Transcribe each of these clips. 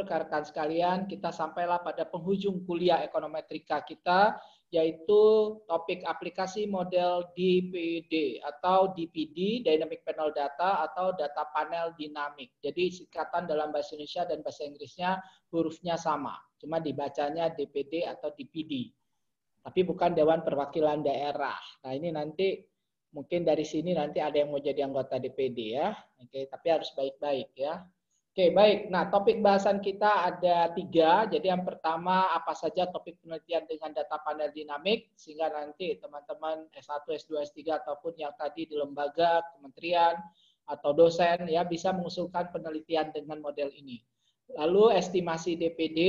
rekan sekalian, kita sampailah pada penghujung kuliah ekonometrika kita, yaitu topik aplikasi model DPD atau DPD, Dynamic Panel Data, atau Data Panel Dinamik. Jadi singkatan dalam bahasa Indonesia dan bahasa Inggrisnya hurufnya sama, cuma dibacanya DPD atau DPD. Tapi bukan Dewan Perwakilan Daerah. Nah ini nanti mungkin dari sini nanti ada yang mau jadi anggota DPD ya. Oke, tapi harus baik-baik ya. Oke, baik. Nah, topik bahasan kita ada 3. Jadi yang pertama, apa saja topik penelitian dengan data panel dinamik, sehingga nanti teman-teman S1, S2, S3, ataupun yang tadi di lembaga, kementerian, atau dosen, ya bisa mengusulkan penelitian dengan model ini. Lalu estimasi DPD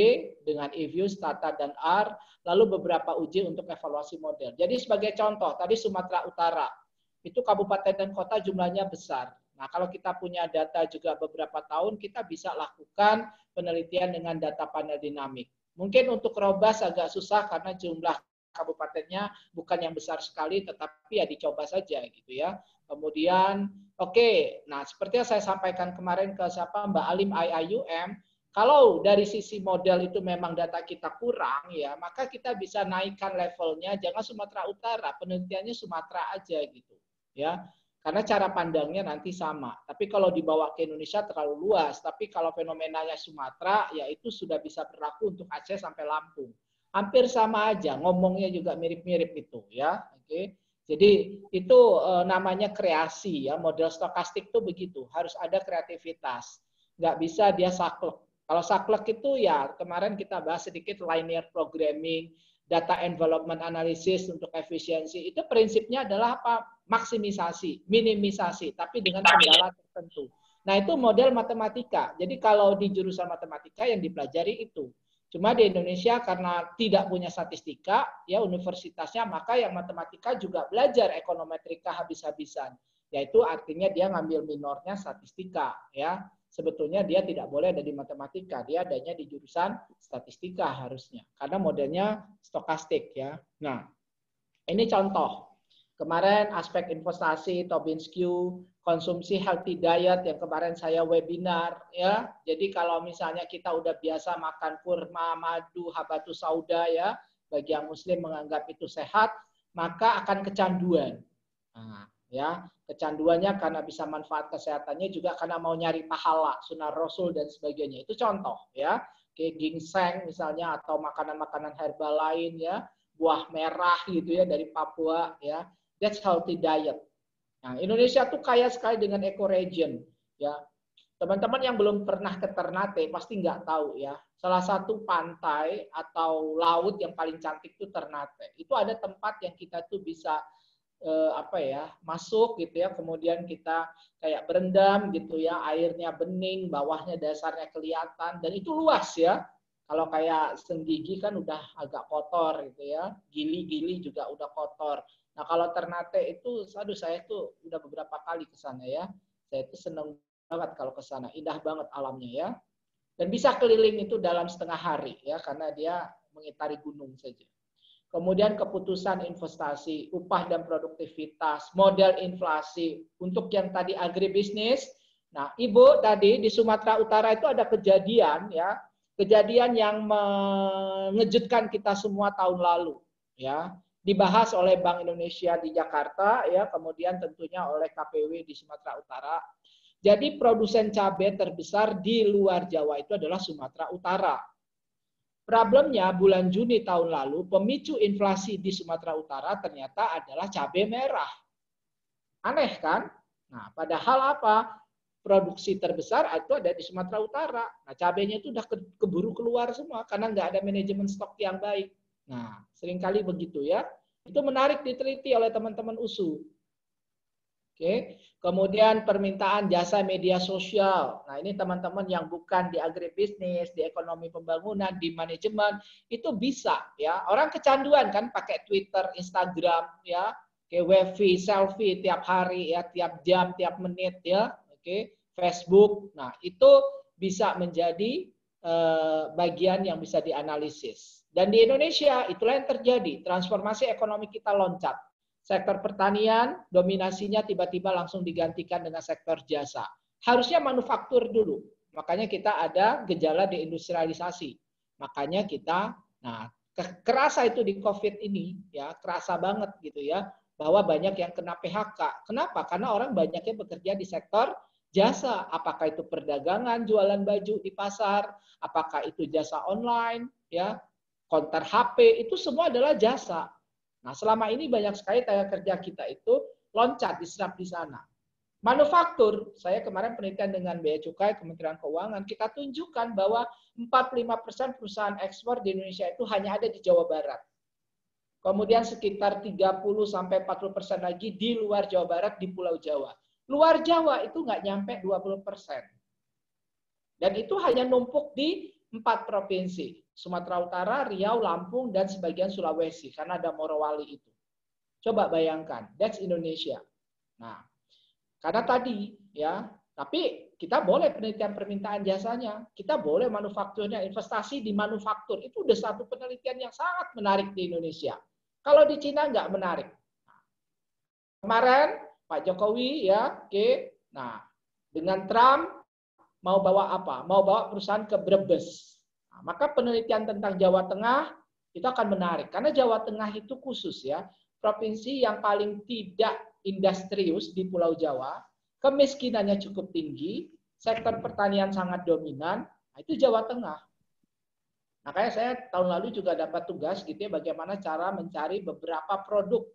dengan E-view, Stata, dan R, lalu beberapa uji untuk evaluasi model. Jadi sebagai contoh, tadi Sumatera Utara, itu kabupaten dan kota jumlahnya besar. Nah, kalau kita punya data juga beberapa tahun, kita bisa lakukan penelitian dengan data panel dinamik. Mungkin untuk Robas agak susah karena jumlah kabupatennya bukan yang besar sekali, tetapi ya dicoba saja gitu ya. Kemudian, oke, nah seperti yang saya sampaikan kemarin ke siapa Mbak Alim IIUM, kalau dari sisi model itu memang data kita kurang ya, maka kita bisa naikkan levelnya, jangan Sumatera Utara, penelitiannya Sumatera aja gitu ya. Karena cara pandangnya nanti sama. Tapi kalau dibawa ke Indonesia terlalu luas. Tapi kalau fenomenanya Sumatera, ya itu sudah bisa berlaku untuk Aceh sampai Lampung. Hampir sama aja, ngomongnya juga mirip-mirip itu, ya. Oke. Jadi itu namanya kreasi, ya. Model stokastik itu begitu, harus ada kreativitas. Nggak bisa dia saklek. Kalau saklek itu ya kemarin kita bahas sedikit linear programming, data envelopment analysis untuk efisiensi. Itu prinsipnya adalah apa? Maksimisasi, minimisasi, tapi dengan kendala tertentu. Nah, itu model matematika. Jadi kalau di jurusan matematika yang dipelajari itu. Cuma di Indonesia karena tidak punya statistika, ya universitasnya, maka yang matematika juga belajar ekonometrika habis-habisan. Yaitu artinya dia ngambil minornya statistika, ya. Sebetulnya dia tidak boleh ada di matematika, dia adanya di jurusan statistika harusnya. Karena modelnya stokastik, ya. Nah, ini contoh. Kemarin aspek investasi, Tobin Skew, konsumsi healthy diet yang kemarin saya webinar ya. Jadi kalau misalnya kita udah biasa makan kurma, madu, habatus sauda ya, bagi yang muslim menganggap itu sehat, maka akan kecanduan. Nah, ya, kecanduannya karena bisa manfaat kesehatannya juga karena mau nyari pahala, sunnah Rasul dan sebagainya. Itu contoh ya. Kayak ginseng misalnya atau makanan-makanan herbal lain ya, buah merah gitu ya dari Papua ya. That's healthy diet. Nah, Indonesia tuh kaya sekali dengan ecoregion ya. Teman-teman yang belum pernah ke Ternate pasti nggak tahu ya. Salah satu pantai atau laut yang paling cantik itu Ternate. Itu ada tempat yang kita tuh bisa masuk gitu ya. Kemudian kita kayak berendam gitu ya. Airnya bening, bawahnya dasarnya kelihatan dan itu luas ya. Kalau kayak Senggigi kan udah agak kotor gitu ya. Gili-gili juga udah kotor. Nah kalau Ternate itu, aduh saya tuh udah beberapa kali ke sana ya. Saya itu seneng banget kalau ke sana, indah banget alamnya ya. Dan bisa keliling itu dalam setengah hari ya, karena dia mengitari gunung saja. Kemudian keputusan investasi, upah dan produktivitas, model inflasi. Untuk yang tadi agribisnis, nah Ibu tadi di Sumatera Utara itu ada kejadian ya, kejadian yang mengejutkan kita semua tahun lalu ya. Dibahas oleh Bank Indonesia di Jakarta ya, kemudian tentunya oleh KPW di Sumatera Utara. Jadi produsen cabai terbesar di luar Jawa itu adalah Sumatera Utara. Problemnya bulan Juni tahun lalu pemicu inflasi di Sumatera Utara ternyata adalah cabai merah. Aneh kan? Nah, padahal apa? Produksi terbesar itu ada di Sumatera Utara. Nah, cabainya itu udah keburu keluar semua karena nggak ada manajemen stok yang baik. Nah, seringkali begitu ya. Itu menarik diteliti oleh teman-teman USU. Oke. Kemudian permintaan jasa media sosial. Nah, ini teman-teman yang bukan di agribisnis, di ekonomi pembangunan, di manajemen, itu bisa ya. Orang kecanduan kan pakai Twitter, Instagram ya, kayak wifi, selfie tiap hari ya, tiap jam, tiap menit ya. Oke. Facebook. Nah, itu bisa menjadi bagian yang bisa dianalisis. Dan di Indonesia itulah yang terjadi, transformasi ekonomi kita loncat. Sektor pertanian dominasinya tiba-tiba langsung digantikan dengan sektor jasa. Harusnya manufaktur dulu, Makanya kita ada gejala deindustrialisasi. Makanya kita, nah kerasa itu di COVID ini, ya kerasa banget gitu ya, bahwa banyak yang kena PHK. Kenapa? Karena orang banyaknya bekerja di sektor jasa. Apakah itu perdagangan, jualan baju di pasar, apakah itu jasa online, ya, konter HP, itu semua adalah jasa. Nah, selama ini banyak sekali tenaga kerja kita itu loncat diserap di sana. Manufaktur, saya kemarin penelitian dengan Bea Cukai, Kementerian Keuangan, kita tunjukkan bahwa 45% perusahaan ekspor di Indonesia itu hanya ada di Jawa Barat. Kemudian sekitar 30-40% lagi di luar Jawa Barat, di Pulau Jawa. Luar Jawa itu nggak nyampe 20%. Dan itu hanya numpuk di 4 provinsi. Sumatera Utara, Riau, Lampung, dan sebagian Sulawesi. Karena ada Morowali itu. Coba bayangkan, that's Indonesia. Nah, karena tadi, ya, tapi kita boleh penelitian permintaan jasanya, kita boleh manufakturnya, investasi di manufaktur, itu udah satu penelitian yang sangat menarik di Indonesia. Kalau di Cina nggak menarik. Kemarin Pak Jokowi, ya, oke, nah dengan Trump mau bawa apa? Mau bawa perusahaan ke Brebes. Nah, maka penelitian tentang Jawa Tengah itu akan menarik, karena Jawa Tengah itu khusus ya, provinsi yang paling tidak industrius di Pulau Jawa, kemiskinannya cukup tinggi, sektor pertanian sangat dominan, nah itu Jawa Tengah. Makanya saya tahun lalu juga dapat tugas gitu ya, bagaimana cara mencari beberapa produk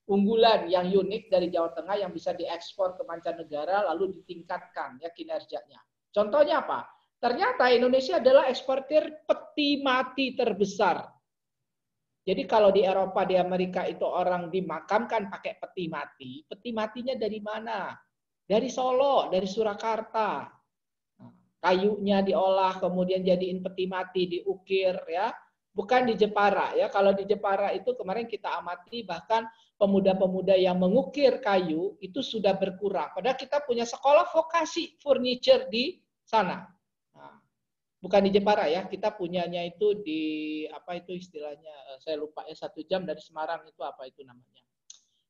unggulan yang unik dari Jawa Tengah yang bisa diekspor ke mancanegara lalu ditingkatkan ya kinerjanya. Contohnya apa? Ternyata Indonesia adalah eksportir peti mati terbesar. Jadi kalau di Eropa, di Amerika itu orang dimakamkan pakai peti matinya dari mana? Dari Solo, dari Surakarta. Kayunya diolah, kemudian jadiin peti mati, diukir, ya. Bukan di Jepara, ya. Kalau di Jepara itu kemarin kita amati bahkan pemuda-pemuda yang mengukir kayu itu sudah berkurang. Padahal kita punya sekolah vokasi furniture di sana. Bukan di Jepara ya, kita punyanya itu di apa itu istilahnya, saya lupa ya, 1 jam dari Semarang itu apa itu namanya,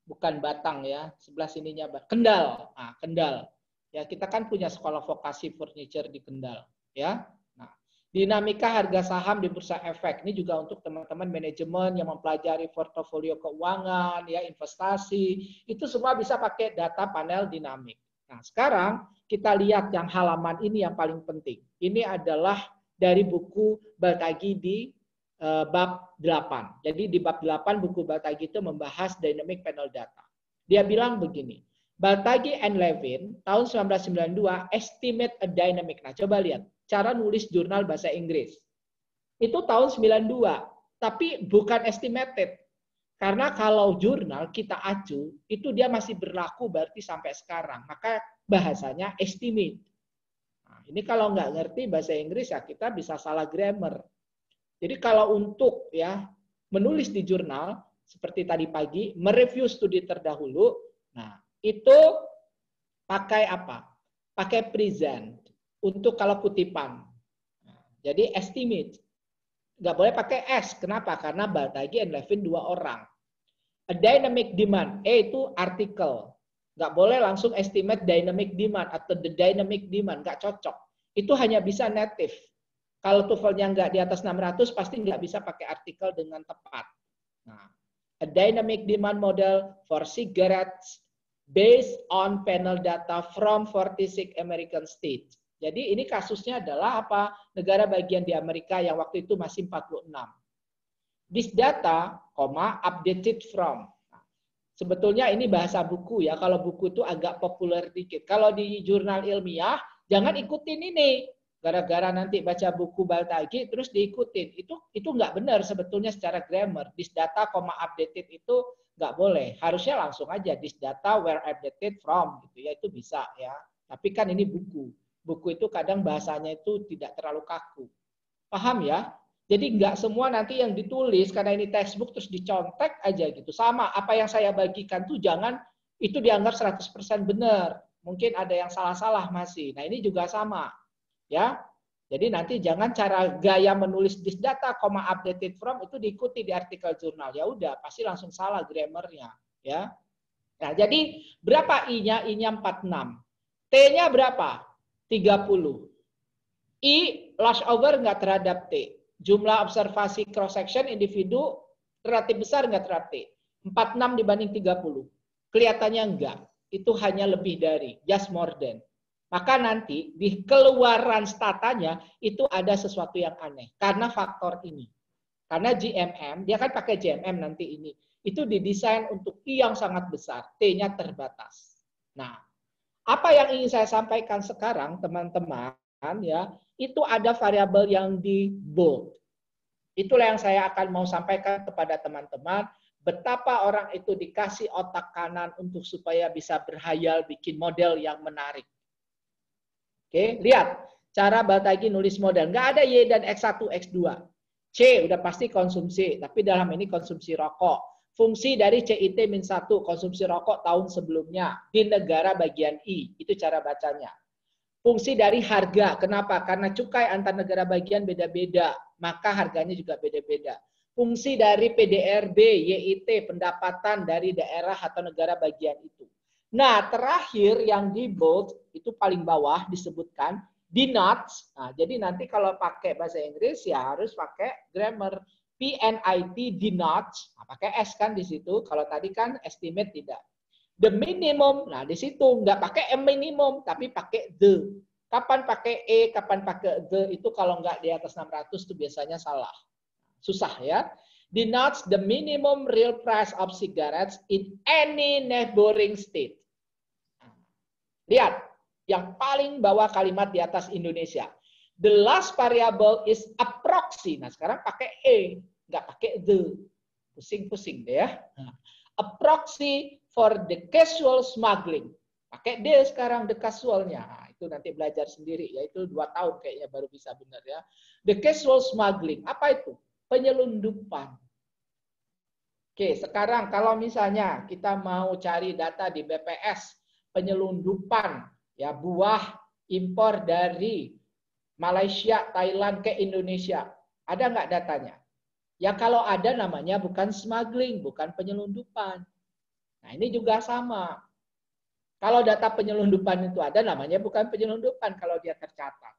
bukan Batang ya, sebelah sininya Kendal. Nah, Kendal ya, kita kan punya sekolah vokasi furniture di Kendal ya. Nah, dinamika harga saham di bursa efek ini juga untuk teman-teman manajemen yang mempelajari portofolio keuangan ya, investasi, itu semua bisa pakai data panel dinamik. Nah, sekarang kita lihat yang halaman ini yang paling penting. Ini adalah dari buku Baltagi di bab 8. Jadi di bab 8 buku Baltagi itu membahas dynamic panel data. Dia bilang begini, Baltagi and Levin tahun 1992 estimate a dynamic. Nah, coba lihat cara nulis jurnal bahasa Inggris. Itu tahun 92, tapi bukan estimated. Karena kalau jurnal kita acu, itu dia masih berlaku berarti sampai sekarang. Maka bahasanya estimate. Nah, ini kalau nggak ngerti bahasa Inggris ya kita bisa salah grammar. Jadi kalau untuk ya menulis di jurnal, seperti tadi pagi, mereview studi terdahulu, nah itu pakai apa? Pakai present. Untuk kalau kutipan. Nah, jadi estimate. Nggak boleh pakai S. Kenapa? Karena Baltagi and Levin 2 orang. A dynamic demand. Itu artikel. Nggak boleh langsung estimate dynamic demand atau the dynamic demand. Nggak cocok. Itu hanya bisa native. Kalau TOEFL-nya nggak di atas 600, pasti nggak bisa pakai artikel dengan tepat. Nah, a dynamic demand model for cigarettes based on panel data from 46 American states. Jadi ini kasusnya adalah apa? Negara bagian di Amerika yang waktu itu masih 46. This data, updated from. Nah, sebetulnya ini bahasa buku ya. Kalau buku itu agak populer dikit. Kalau di jurnal ilmiah, jangan ikutin ini. Gara-gara nanti baca buku Baltagi terus diikutin. Itu nggak benar sebetulnya secara grammar. This data, updated itu nggak boleh. Harusnya langsung aja this data were updated from gitu ya. Itu bisa ya. Tapi kan ini buku. Buku itu kadang bahasanya itu tidak terlalu kaku. Paham ya? Jadi nggak semua nanti yang ditulis karena ini textbook terus dicontek aja gitu. Sama apa yang saya bagikan tuh jangan itu dianggap 100% benar. Mungkin ada yang salah-salah masih. Nah, ini juga sama. Ya. Jadi nanti jangan cara gaya menulis this data, updated from itu diikuti di artikel jurnal. Ya udah, pasti langsung salah grammarnya, ya. Nah, jadi berapa I-nya? I-nya 46. T-nya berapa? 30. I, large over nggak terhadap T. Jumlah observasi cross section individu relatif besar nggak terhadap T. 46 dibanding 30. Kelihatannya enggak. Itu hanya lebih dari, just more than. Maka nanti di keluaran statanya itu ada sesuatu yang aneh. Karena faktor ini. Karena GMM, dia kan pakai GMM nanti ini. Itu didesain untuk I yang sangat besar. T-nya terbatas. Nah, apa yang ingin saya sampaikan sekarang, teman-teman, ya, itu ada variabel yang di bold. Itulah yang saya akan mau sampaikan kepada teman-teman, betapa orang itu dikasih otak kanan untuk supaya bisa berhayal bikin model yang menarik. Oke, lihat cara Baltagi nulis model. Nggak ada Y dan X1, X2. C udah pasti konsumsi, tapi dalam ini konsumsi rokok. Fungsi dari CIT-1, konsumsi rokok tahun sebelumnya di negara bagian I. Itu cara bacanya. Fungsi dari harga. Kenapa? Karena cukai antar negara bagian beda-beda. Maka harganya juga beda-beda. Fungsi dari PDRB, YIT, pendapatan dari daerah atau negara bagian itu. Nah, terakhir yang di bold, itu paling bawah disebutkan, denotes. Nah, jadi nanti kalau pakai bahasa Inggris, ya harus pakai grammar. PNIT denotes. Nah, pakai S kan di situ. Kalau tadi kan estimate tidak. The minimum, nah di situ nggak pakai minimum, tapi pakai the. Kapan pakai E, kapan pakai the, itu kalau nggak di atas 600 itu biasanya salah. Susah ya. Denotes the minimum real price of cigarettes in any neighboring state. Lihat, yang paling bawah kalimat di atas Indonesia. The last variable is approxi. Nah sekarang pakai E, nggak pakai the. Pusing-pusing deh ya. Approxi for the casual smuggling. Pakai D sekarang, the casualnya. Nah, itu nanti belajar sendiri. Yaitu 2 tahun kayaknya baru bisa benar ya. The casual smuggling. Apa itu? Penyelundupan. Oke, sekarang kalau misalnya kita mau cari data di BPS, penyelundupan ya buah impor dari Malaysia, Thailand ke Indonesia. Ada nggak datanya? Ya kalau ada namanya bukan smuggling, bukan penyelundupan. Nah ini juga sama. Kalau data penyelundupan itu ada, namanya bukan penyelundupan kalau dia tercatat.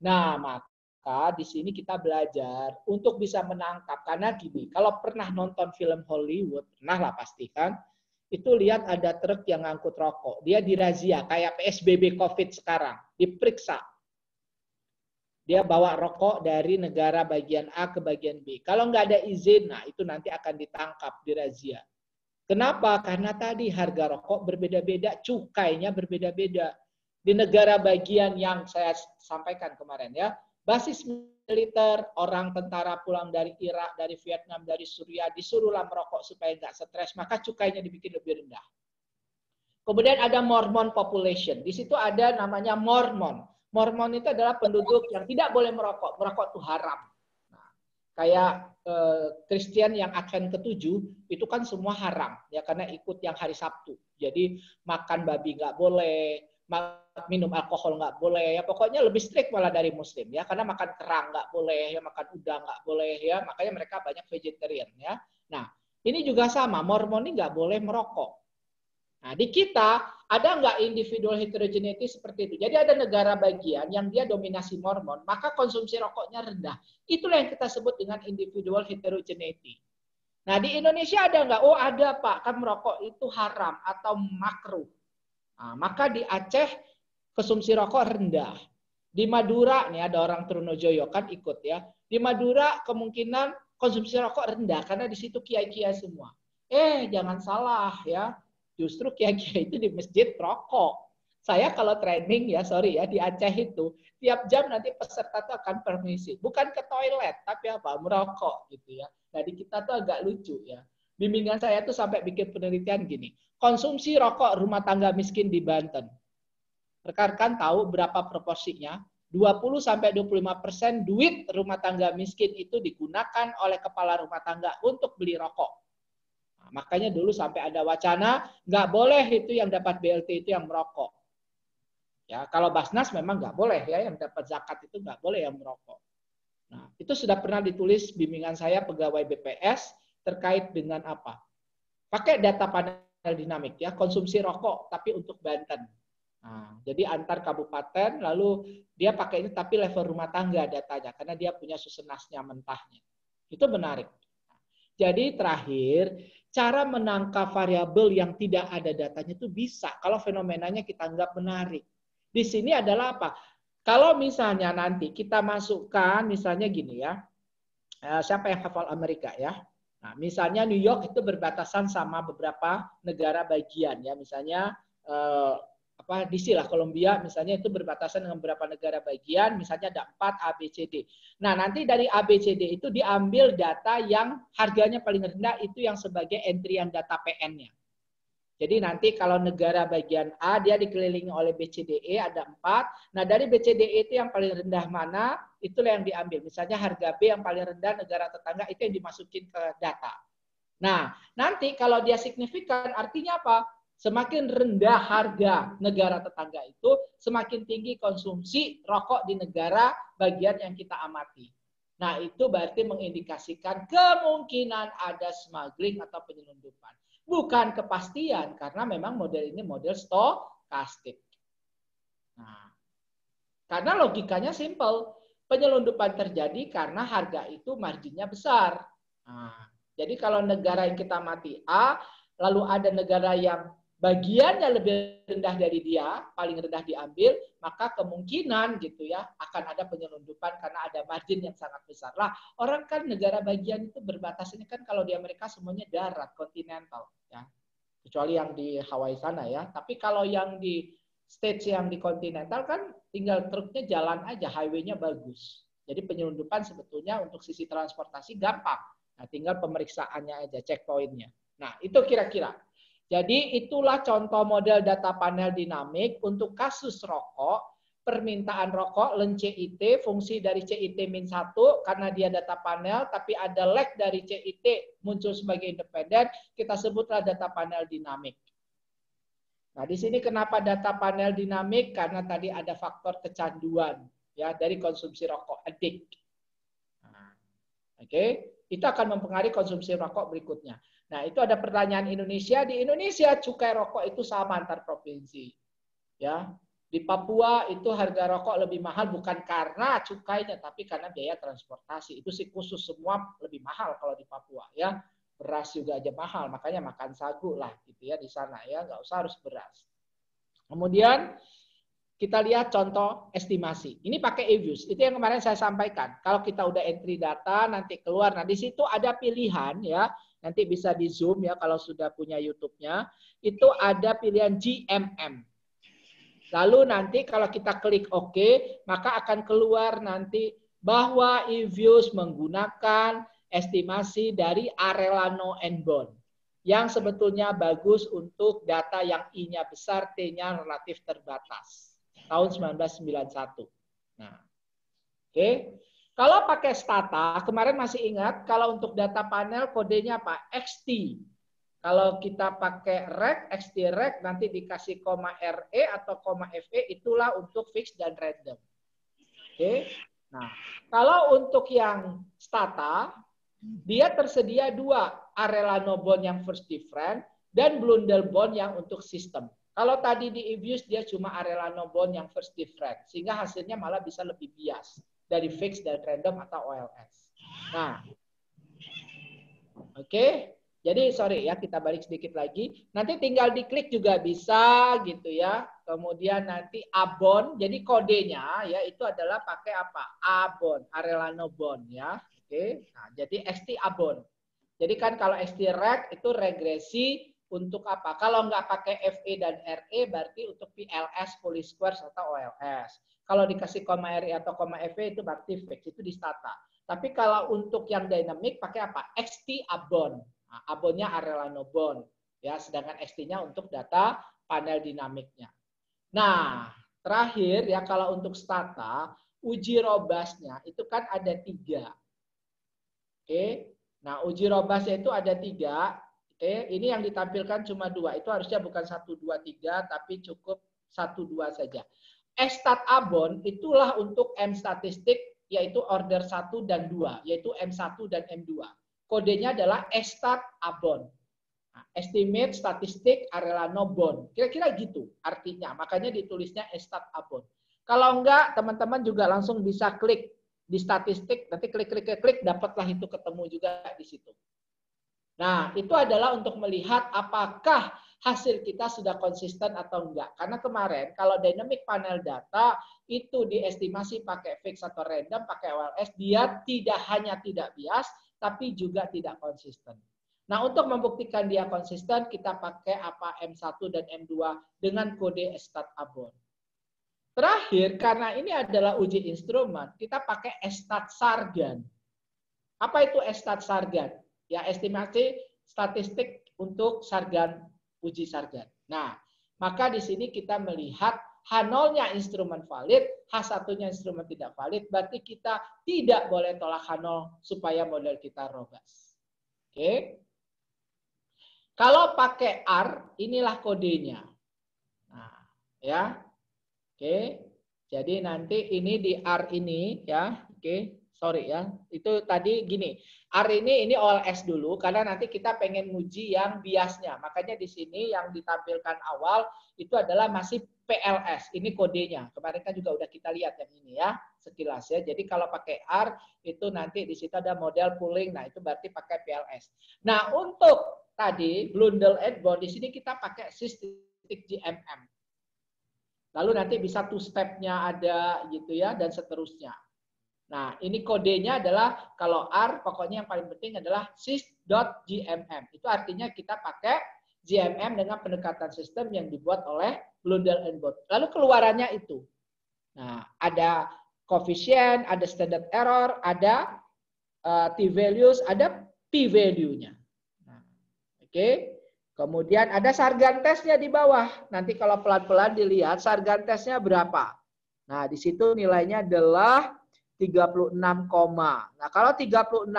Nah maka di sini kita belajar untuk bisa menangkap. Karena gini, kalau pernah nonton film Hollywood, pernah lah pasti kan, itu lihat ada truk yang ngangkut rokok. Dia dirazia, kayak PSBB COVID sekarang. Diperiksa. Dia bawa rokok dari negara bagian A ke bagian B. Kalau nggak ada izin, nah itu nanti akan ditangkap, dirazia. Kenapa? Karena tadi harga rokok berbeda-beda, cukainya berbeda-beda. Di negara bagian yang saya sampaikan kemarin ya, basis militer, orang tentara pulang dari Irak, dari Vietnam, dari Suriah, disuruhlah merokok supaya nggak stres, maka cukainya dibikin lebih rendah. Kemudian ada Mormon population. Di situ ada namanya Mormon. Mormon itu adalah penduduk yang tidak boleh merokok. Merokok itu haram. Nah, kayak Kristen yang Advent ke-7 itu kan semua haram ya karena ikut yang hari Sabtu. Jadi makan babi nggak boleh, minum alkohol nggak boleh. Ya pokoknya lebih strict malah dari Muslim ya karena makan kerang nggak boleh, ya makan udang nggak boleh ya. Makanya mereka banyak vegetarian ya. Nah ini juga sama. Mormon ini nggak boleh merokok. Nah, di kita ada nggak individual heterogeneity seperti itu? Jadi ada negara bagian yang dia dominasi Mormon, maka konsumsi rokoknya rendah. Itulah yang kita sebut dengan individual heterogeneity. Nah, di Indonesia ada nggak? Oh, ada Pak, kan merokok itu haram atau makruh. Nah, maka di Aceh konsumsi rokok rendah. Di Madura, nih ada orang Trunojoyo kan ikut ya. Di Madura kemungkinan konsumsi rokok rendah karena di situ kiai-kiai semua. Jangan salah ya. Justru kiai-kiai itu di masjid rokok. Saya kalau training ya, sorry ya, di Aceh itu, tiap jam nanti peserta itu akan permisi. Bukan ke toilet, tapi apa? Merokok gitu ya. Nah di kita tuh agak lucu ya. Bimbingan saya tuh sampai bikin penelitian gini. Konsumsi rokok rumah tangga miskin di Banten. Rekan-rekan tahu berapa proporsinya? 20-25% duit rumah tangga miskin itu digunakan oleh kepala rumah tangga untuk beli rokok. Makanya dulu sampai ada wacana nggak boleh itu yang dapat BLT itu yang merokok. Ya kalau Basnas memang nggak boleh ya yang dapat zakat itu nggak boleh yang merokok. Nah itu sudah pernah ditulis bimbingan saya pegawai BPS terkait dengan apa? Pakai data panel dinamik ya konsumsi rokok tapi untuk Banten. Nah, jadi antar kabupaten, lalu dia pakai ini tapi level rumah tangga datanya, karena dia punya susunasnya mentahnya. Itu menarik. Jadi terakhir, cara menangkap variabel yang tidak ada datanya itu bisa kalau fenomenanya kita anggap menarik. Di sini adalah apa? Kalau misalnya nanti kita masukkan, misalnya gini ya, siapa yang hafal Amerika ya? Nah, misalnya New York itu berbatasan sama beberapa negara bagian ya, misalnya DC lah, Columbia misalnya itu berbatasan dengan beberapa negara bagian, misalnya ada 4 ABCD. Nah, nanti dari ABCD itu diambil data yang harganya paling rendah, itu yang sebagai entry yang data PN-nya. Jadi nanti kalau negara bagian A dia dikelilingi oleh BCDE ada 4. Nah, dari BCDE itu yang paling rendah mana, itulah yang diambil. Misalnya harga B yang paling rendah negara tetangga itu yang dimasukin ke data. Nah, nanti kalau dia signifikan artinya apa? Semakin rendah harga negara tetangga itu, semakin tinggi konsumsi rokok di negara bagian yang kita amati. Nah, itu berarti mengindikasikan kemungkinan ada smuggling atau penyelundupan. Bukan kepastian, karena memang model ini model stokastik. Nah, karena logikanya simple. Penyelundupan terjadi karena harga itu marginnya besar. Nah, jadi kalau negara yang kita amati A, lalu ada negara yang bagiannya lebih rendah dari dia, paling rendah diambil, maka kemungkinan gitu ya akan ada penyelundupan karena ada margin yang sangat besar. Lah, orang kan negara bagian itu berbatasan ini kan kalau di Amerika semuanya darat, kontinental ya. Kecuali yang di Hawaii sana ya. Tapi kalau yang di states yang di kontinental kan tinggal truknya jalan aja, highway-nya bagus. Jadi penyelundupan sebetulnya untuk sisi transportasi gampang. Nah, tinggal pemeriksaannya aja, checkpoint-nya. Nah, itu kira-kira. Jadi itulah contoh model data panel dinamik untuk kasus rokok, permintaan rokok, len CIT, fungsi dari CIT-1 karena dia data panel, tapi ada lag dari CIT muncul sebagai independen, kita sebutlah data panel dinamik. Nah, di sini kenapa data panel dinamik? Karena tadi ada faktor kecanduan ya dari konsumsi rokok, addict. Oke, itu akan mempengaruhi konsumsi rokok berikutnya. Nah, itu ada pertanyaan Indonesia. Di Indonesia cukai rokok itu sama antar provinsi. Ya. Di Papua itu harga rokok lebih mahal bukan karena cukainya tapi karena biaya transportasi. Itu sih khusus semua lebih mahal kalau di Papua ya. Beras juga aja mahal, makanya makan sagu lah gitu ya di sana ya, nggak usah harus beras. Kemudian kita lihat contoh estimasi. Ini pakai e-views. Itu yang kemarin saya sampaikan. Kalau kita udah entry data nanti keluar. Nah, di situ ada pilihan ya. Nanti bisa di zoom ya kalau sudah punya YouTube-nya. Itu ada pilihan GMM. Lalu nanti kalau kita klik OK, maka akan keluar nanti bahwa e-views menggunakan estimasi dari Arellano and Bond. Yang sebetulnya bagus untuk data yang I-nya besar, T-nya relatif terbatas. Tahun 1991. Nah, oke. Kalau pakai Stata, kemarin masih ingat, kalau untuk data panel kodenya apa? XT. Kalau kita pakai rec, XT-rec, nanti dikasih koma RE atau koma FE, itulah untuk fix dan random. Oke. Nah, kalau untuk yang Stata, dia tersedia 2, Arellano bond yang first different dan Blundell bond yang untuk sistem. Kalau tadi di e-views dia cuma Arellano bond yang first different, sehingga hasilnya malah bisa lebih bias dari fix dan random atau OLS. Nah, oke. Jadi sorry ya, kita balik sedikit lagi. Nanti tinggal diklik juga bisa gitu ya. Kemudian nanti Abon, jadi kodenya ya itu adalah pakai apa? Abon, Arellano bond ya. Oke. Nah, jadi XT Abon. Jadi kan kalau XT rec itu regresi untuk apa? Kalau nggak pakai FE dan RE berarti untuk PLS, Polish squares atau OLS. Kalau dikasih koma RE atau koma FE itu berarti fix, itu di Stata. Tapi kalau untuk yang dynamic pakai apa? XT Abon. Nah, Abonnya Arellano bond. Ya, sedangkan XT-nya untuk data panel dinamiknya. Nah, terakhir ya kalau untuk Stata, uji robustnya itu kan ada 3. Oke. Nah, uji robustnya itu ada 3. Oke, ini yang ditampilkan cuma 2. Itu harusnya bukan 1, 2, 3, tapi cukup 1, 2 saja. Stat Abon itulah untuk M statistik, yaitu order 1 dan 2, yaitu M1 dan M2. Kodenya adalah Stat Abon. Nah, estimate statistik Arellano bond. Kira-kira gitu artinya. Makanya ditulisnya estat abon. Kalau enggak, teman-teman juga langsung bisa klik di statistik, nanti klik, dapatlah itu ketemu juga di situ. Nah, itu adalah untuk melihat apakah hasil kita sudah konsisten atau enggak. Karena kemarin kalau dynamic panel data itu diestimasi pakai fix atau random, pakai OLS, dia tidak hanya tidak bias, tapi juga tidak konsisten. Nah, untuk membuktikan dia konsisten, kita pakai apa M1 dan M2 dengan kode estat abon. Terakhir, karena ini adalah uji instrumen, kita pakai estat sargan. Apa itu estat sargan? Ya, estimasi statistik untuk sargan, uji sargan. Nah, maka di sini kita melihat H0-nya instrumen valid, H1-nya instrumen tidak valid, berarti kita tidak boleh tolak H0 supaya model kita robust. Oke. Kalau pakai R, inilah kodenya. Nah, ya. Oke. Jadi nanti ini di R ini ya, oke. Sorry ya, itu tadi gini. R ini OLS dulu karena nanti kita pengen nguji yang biasnya. Makanya di sini yang ditampilkan awal itu adalah masih PLS. Ini kodenya. Kemarin kan juga udah kita lihat yang ini ya, sekilas ya. Jadi kalau pakai R itu nanti di situ ada model pooling. Nah, itu berarti pakai PLS. Nah, untuk tadi Blundell and Bond di sini kita pakai statistik GMM. Lalu nanti bisa two step-nya ada gitu ya dan seterusnya. Nah, ini kodenya adalah kalau R, pokoknya yang paling penting adalah sys.gmm. Itu artinya kita pakai GMM dengan pendekatan sistem yang dibuat oleh Blundell and Bond. Lalu keluarannya itu. Nah, ada koefisien, ada standard error, ada t-values, ada p-value-nya. Nah, oke. Kemudian ada sargan tesnya di bawah. Nanti kalau pelan-pelan dilihat sargan tesnya berapa. Nah, di situ nilainya adalah 36, nah kalau 36,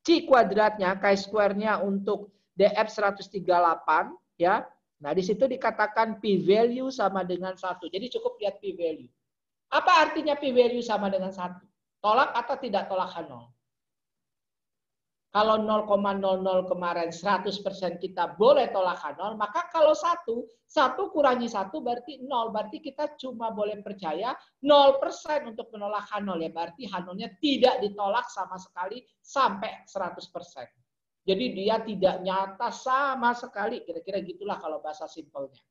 C kuadratnya, chi-square-nya untuk DF 138 ya. Nah, di situ dikatakan p-value sama dengan 1. Jadi cukup lihat p-value. Apa artinya p-value sama dengan 1? Tolak atau tidak tolak H0? Kalau 0,00 kemarin 100% kita boleh tolak H0, maka kalau 1 kurangi 1 berarti 0. Berarti kita cuma boleh percaya 0% untuk menolak H0 ya. Berarti H0-nya tidak ditolak sama sekali sampai 100%. Jadi dia tidak nyata sama sekali. Kira-kira gitulah kalau bahasa simpelnya.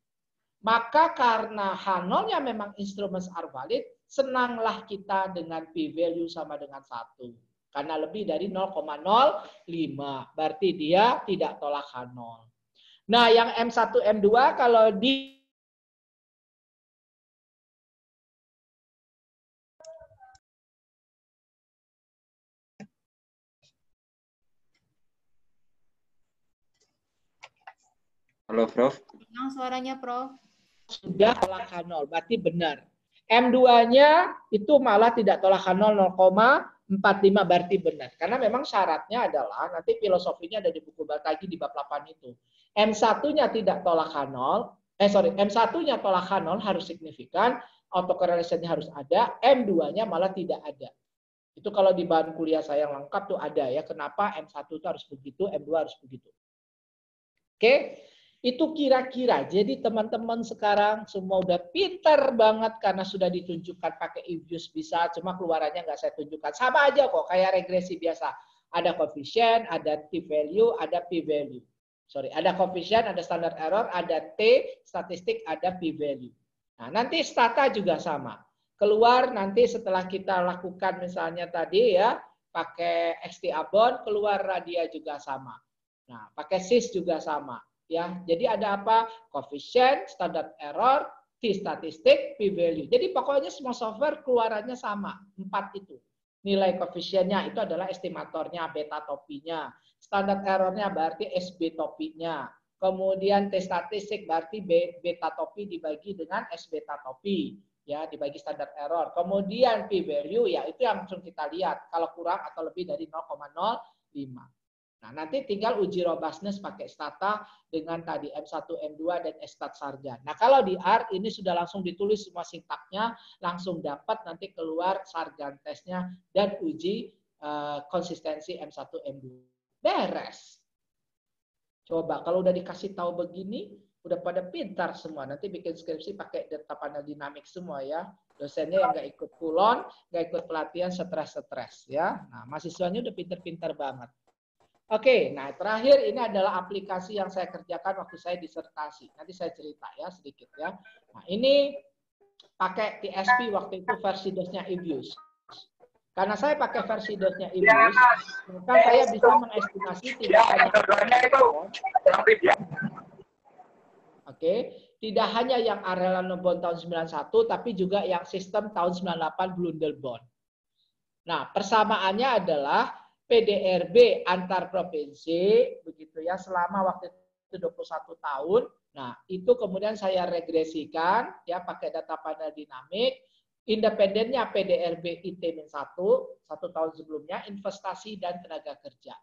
Maka karena H0-nya memang instrumen are valid, senanglah kita dengan p-value sama dengan 1. Karena lebih dari 0,05. Berarti dia tidak tolak H0. Nah, yang M1, M2 kalau di Halo, Prof. Suaranya, Prof. Sudah tolak H0, berarti benar. M2-nya itu malah tidak tolak H0 0,45 berarti benar. Karena memang syaratnya adalah, nanti filosofinya ada di buku Batagi di bab 8 itu. M1-nya tidak tolak H0, M1-nya tolak H0 harus signifikan, autocorrelation-nya harus ada, M2-nya malah tidak ada. Itu kalau di bahan kuliah saya yang lengkap tuh ada ya, kenapa M1 itu harus begitu, M2 harus begitu. Oke? Itu kira-kira. Jadi teman-teman sekarang semua udah pintar banget karena sudah ditunjukkan pakai if-use bisa, cuma keluarannya nggak saya tunjukkan. Sama aja kok, kayak regresi biasa. Ada koefisien, ada t-value, ada p-value. Sorry, ada koefisien, ada standard error, ada t, statistik, ada p-value. Nah, nanti stata juga sama. Keluar nanti setelah kita lakukan misalnya tadi ya, pakai XT abon, keluar radia juga sama. Nah, pakai sys juga sama. Ya, jadi ada apa? Koefisien, standard error, t-statistik, p-value. Jadi pokoknya semua software keluarannya sama, 4 itu. Nilai koefisiennya itu adalah estimatornya, beta topinya. Standard errornya berarti SB topinya. Kemudian t-statistik berarti beta topi dibagi dengan S beta topi. Ya, dibagi standar error. Kemudian p-value ya itu yang langsung kita lihat kalau kurang atau lebih dari 0,05. Nah, nanti tinggal uji robustness pakai stata dengan tadi M1, M2, dan estat sargan. Nah, kalau di R ini sudah langsung ditulis semua sintaknya, langsung dapat nanti keluar sargan tesnya dan uji konsistensi M1, M2. Beres. Coba kalau udah dikasih tahu begini, udah pada pintar semua. Nanti bikin skripsi pakai data panel dinamik semua ya. Dosennya yang nggak ikut kulon, nggak ikut pelatihan, stres-stres ya. Nah, mahasiswanya udah pintar-pintar banget. Oke, nah terakhir ini adalah aplikasi yang saya kerjakan waktu saya disertasi. Nanti saya cerita ya sedikit ya. Nah, ini pakai TSP waktu itu versi DOS-nya EBUS. Karena saya pakai versi DOS-nya EBUS, maka saya bisa mengestimasi tidak hanya tidak hanya yang Arellano-Bond tahun 91, tapi juga yang sistem tahun 98 Blundell-Bond. Nah, persamaannya adalah PDRB antar provinsi, begitu ya, selama waktu itu 21 tahun. Nah, itu kemudian saya regresikan, ya, pakai data panel dinamik. Independennya PDRB IT-1, 1 tahun sebelumnya, investasi dan tenaga kerja.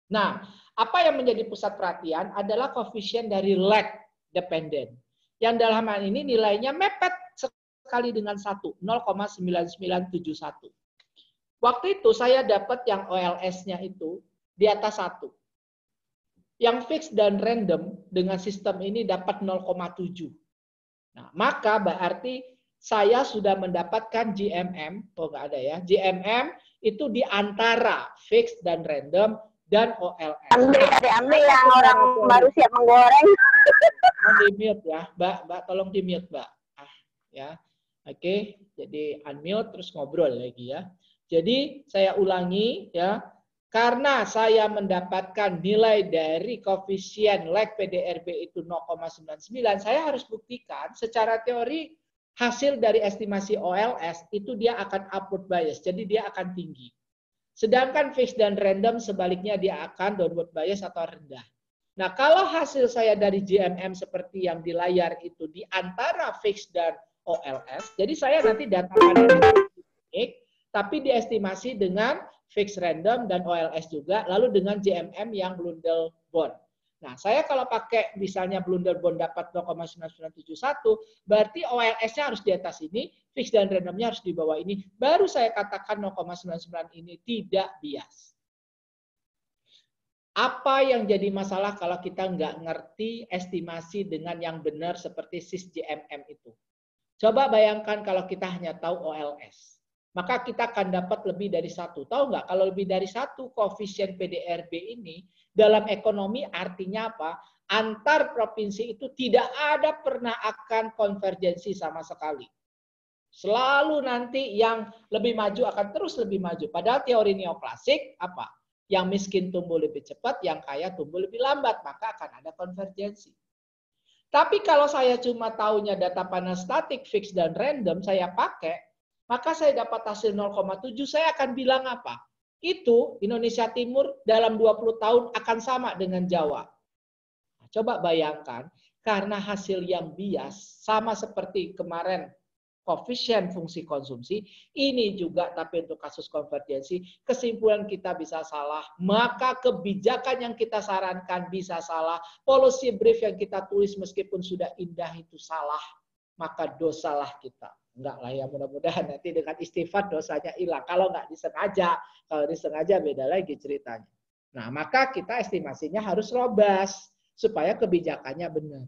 Nah, apa yang menjadi pusat perhatian adalah koefisien dari lag dependent. Yang dalam hal ini nilainya mepet sekali dengan 1, 0,9971. Waktu itu saya dapat yang OLS-nya itu di atas 1. Yang fix dan random dengan sistem ini dapat 0,7. Nah, maka berarti saya sudah mendapatkan GMM, nggak ada ya, GMM itu di antara fix dan random dan OLS. Ambil yang orang baru siap menggoreng. Mau di-mute ya, Mbak, tolong di-mute, Mbak. Ya. Oke, jadi unmute terus ngobrol lagi ya. Jadi saya ulangi ya, karena saya mendapatkan nilai dari koefisien lag PDRB itu 0,99, saya harus buktikan secara teori hasil dari estimasi OLS itu dia akan upward bias, jadi dia akan tinggi. Sedangkan fixed dan random sebaliknya dia akan downward bias atau rendah. Nah, kalau hasil saya dari GMM seperti yang di layar itu di antara fixed dan OLS, jadi saya nanti data tapi diestimasi dengan fixed random dan OLS juga, lalu dengan GMM yang Blundell-Bond. Nah, saya kalau pakai misalnya Blundell-Bond dapat 0,9971, berarti OLS-nya harus di atas ini, fixed dan randomnya harus di bawah ini, baru saya katakan 0,99 ini tidak bias. Apa yang jadi masalah kalau kita nggak ngerti estimasi dengan yang benar seperti SIS-GMM itu? Coba bayangkan kalau kita hanya tahu OLS. Maka kita akan dapat lebih dari 1. Tahu nggak? Kalau lebih dari 1 koefisien PDRB ini, dalam ekonomi artinya apa? Antar provinsi itu tidak ada pernah akan konvergensi sama sekali. Selalu nanti yang lebih maju akan terus lebih maju. Padahal teori neoklasik apa? Yang miskin tumbuh lebih cepat, yang kaya tumbuh lebih lambat. Maka akan ada konvergensi. Tapi kalau saya cuma tahunya data panel statik, fix, dan random, saya pakai, maka saya dapat hasil 0,7, saya akan bilang apa? Itu Indonesia Timur dalam 20 tahun akan sama dengan Jawa. Nah, coba bayangkan, karena hasil yang bias, sama seperti kemarin koefisien fungsi konsumsi, ini juga tapi untuk kasus konvergensi, kesimpulan kita bisa salah, maka kebijakan yang kita sarankan bisa salah, policy brief yang kita tulis meskipun sudah indah itu salah, maka dosalah kita. Enggak lah ya, mudah-mudahan nanti dengan istighfar dosanya hilang. Kalau enggak disengaja, kalau disengaja beda lagi ceritanya. Nah, maka kita estimasinya harus robust supaya kebijakannya benar.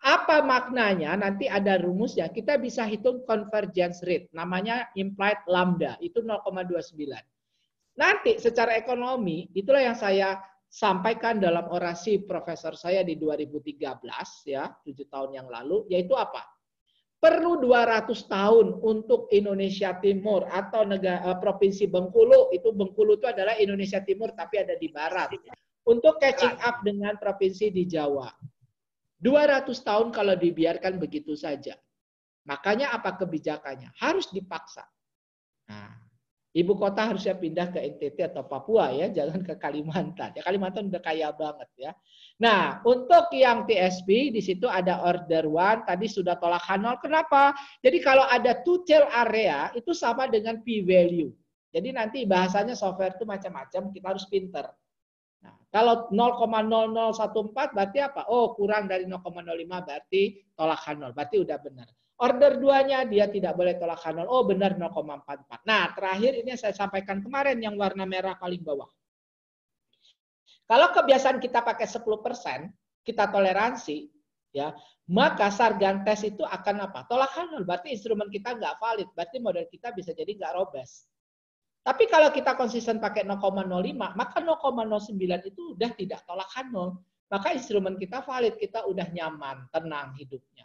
Apa maknanya? Nanti ada rumusnya. Kita bisa hitung convergence rate, namanya implied lambda, itu 0,29. Nanti secara ekonomi, itulah yang saya sampaikan dalam orasi profesor saya di 2013 ya, 7 tahun yang lalu, yaitu apa? Perlu 200 tahun untuk Indonesia Timur atau negara provinsi Bengkulu, itu Bengkulu itu adalah Indonesia Timur tapi ada di barat, untuk catching up dengan provinsi di Jawa. 200 tahun kalau dibiarkan begitu saja. Makanya apa kebijakannya? Harus dipaksa. Nah, ibu kota harusnya pindah ke NTT atau Papua ya, jangan ke Kalimantan. Ya Kalimantan udah kaya banget ya. Nah, untuk yang TSP di situ ada order 1, tadi sudah tolak H0. Kenapa? Jadi kalau ada two-tail area itu sama dengan p-value. Jadi nanti bahasanya software itu macam-macam, kita harus pinter. Nah, kalau 0,0014 berarti apa? Oh, kurang dari 0,05 berarti tolak H0. Berarti udah benar. Order 2-nya dia tidak boleh tolak H0. Oh, benar 0,44. Nah, terakhir ini saya sampaikan kemarin yang warna merah paling bawah. Kalau kebiasaan kita pakai 10%, kita toleransi, ya, maka Sargantes itu akan apa? Tolak handle, berarti instrumen kita nggak valid, berarti model kita bisa jadi nggak robust. Tapi kalau kita konsisten pakai 0,05, maka 0,09 itu udah tidak tolak handle. Maka instrumen kita valid, kita udah nyaman, tenang hidupnya.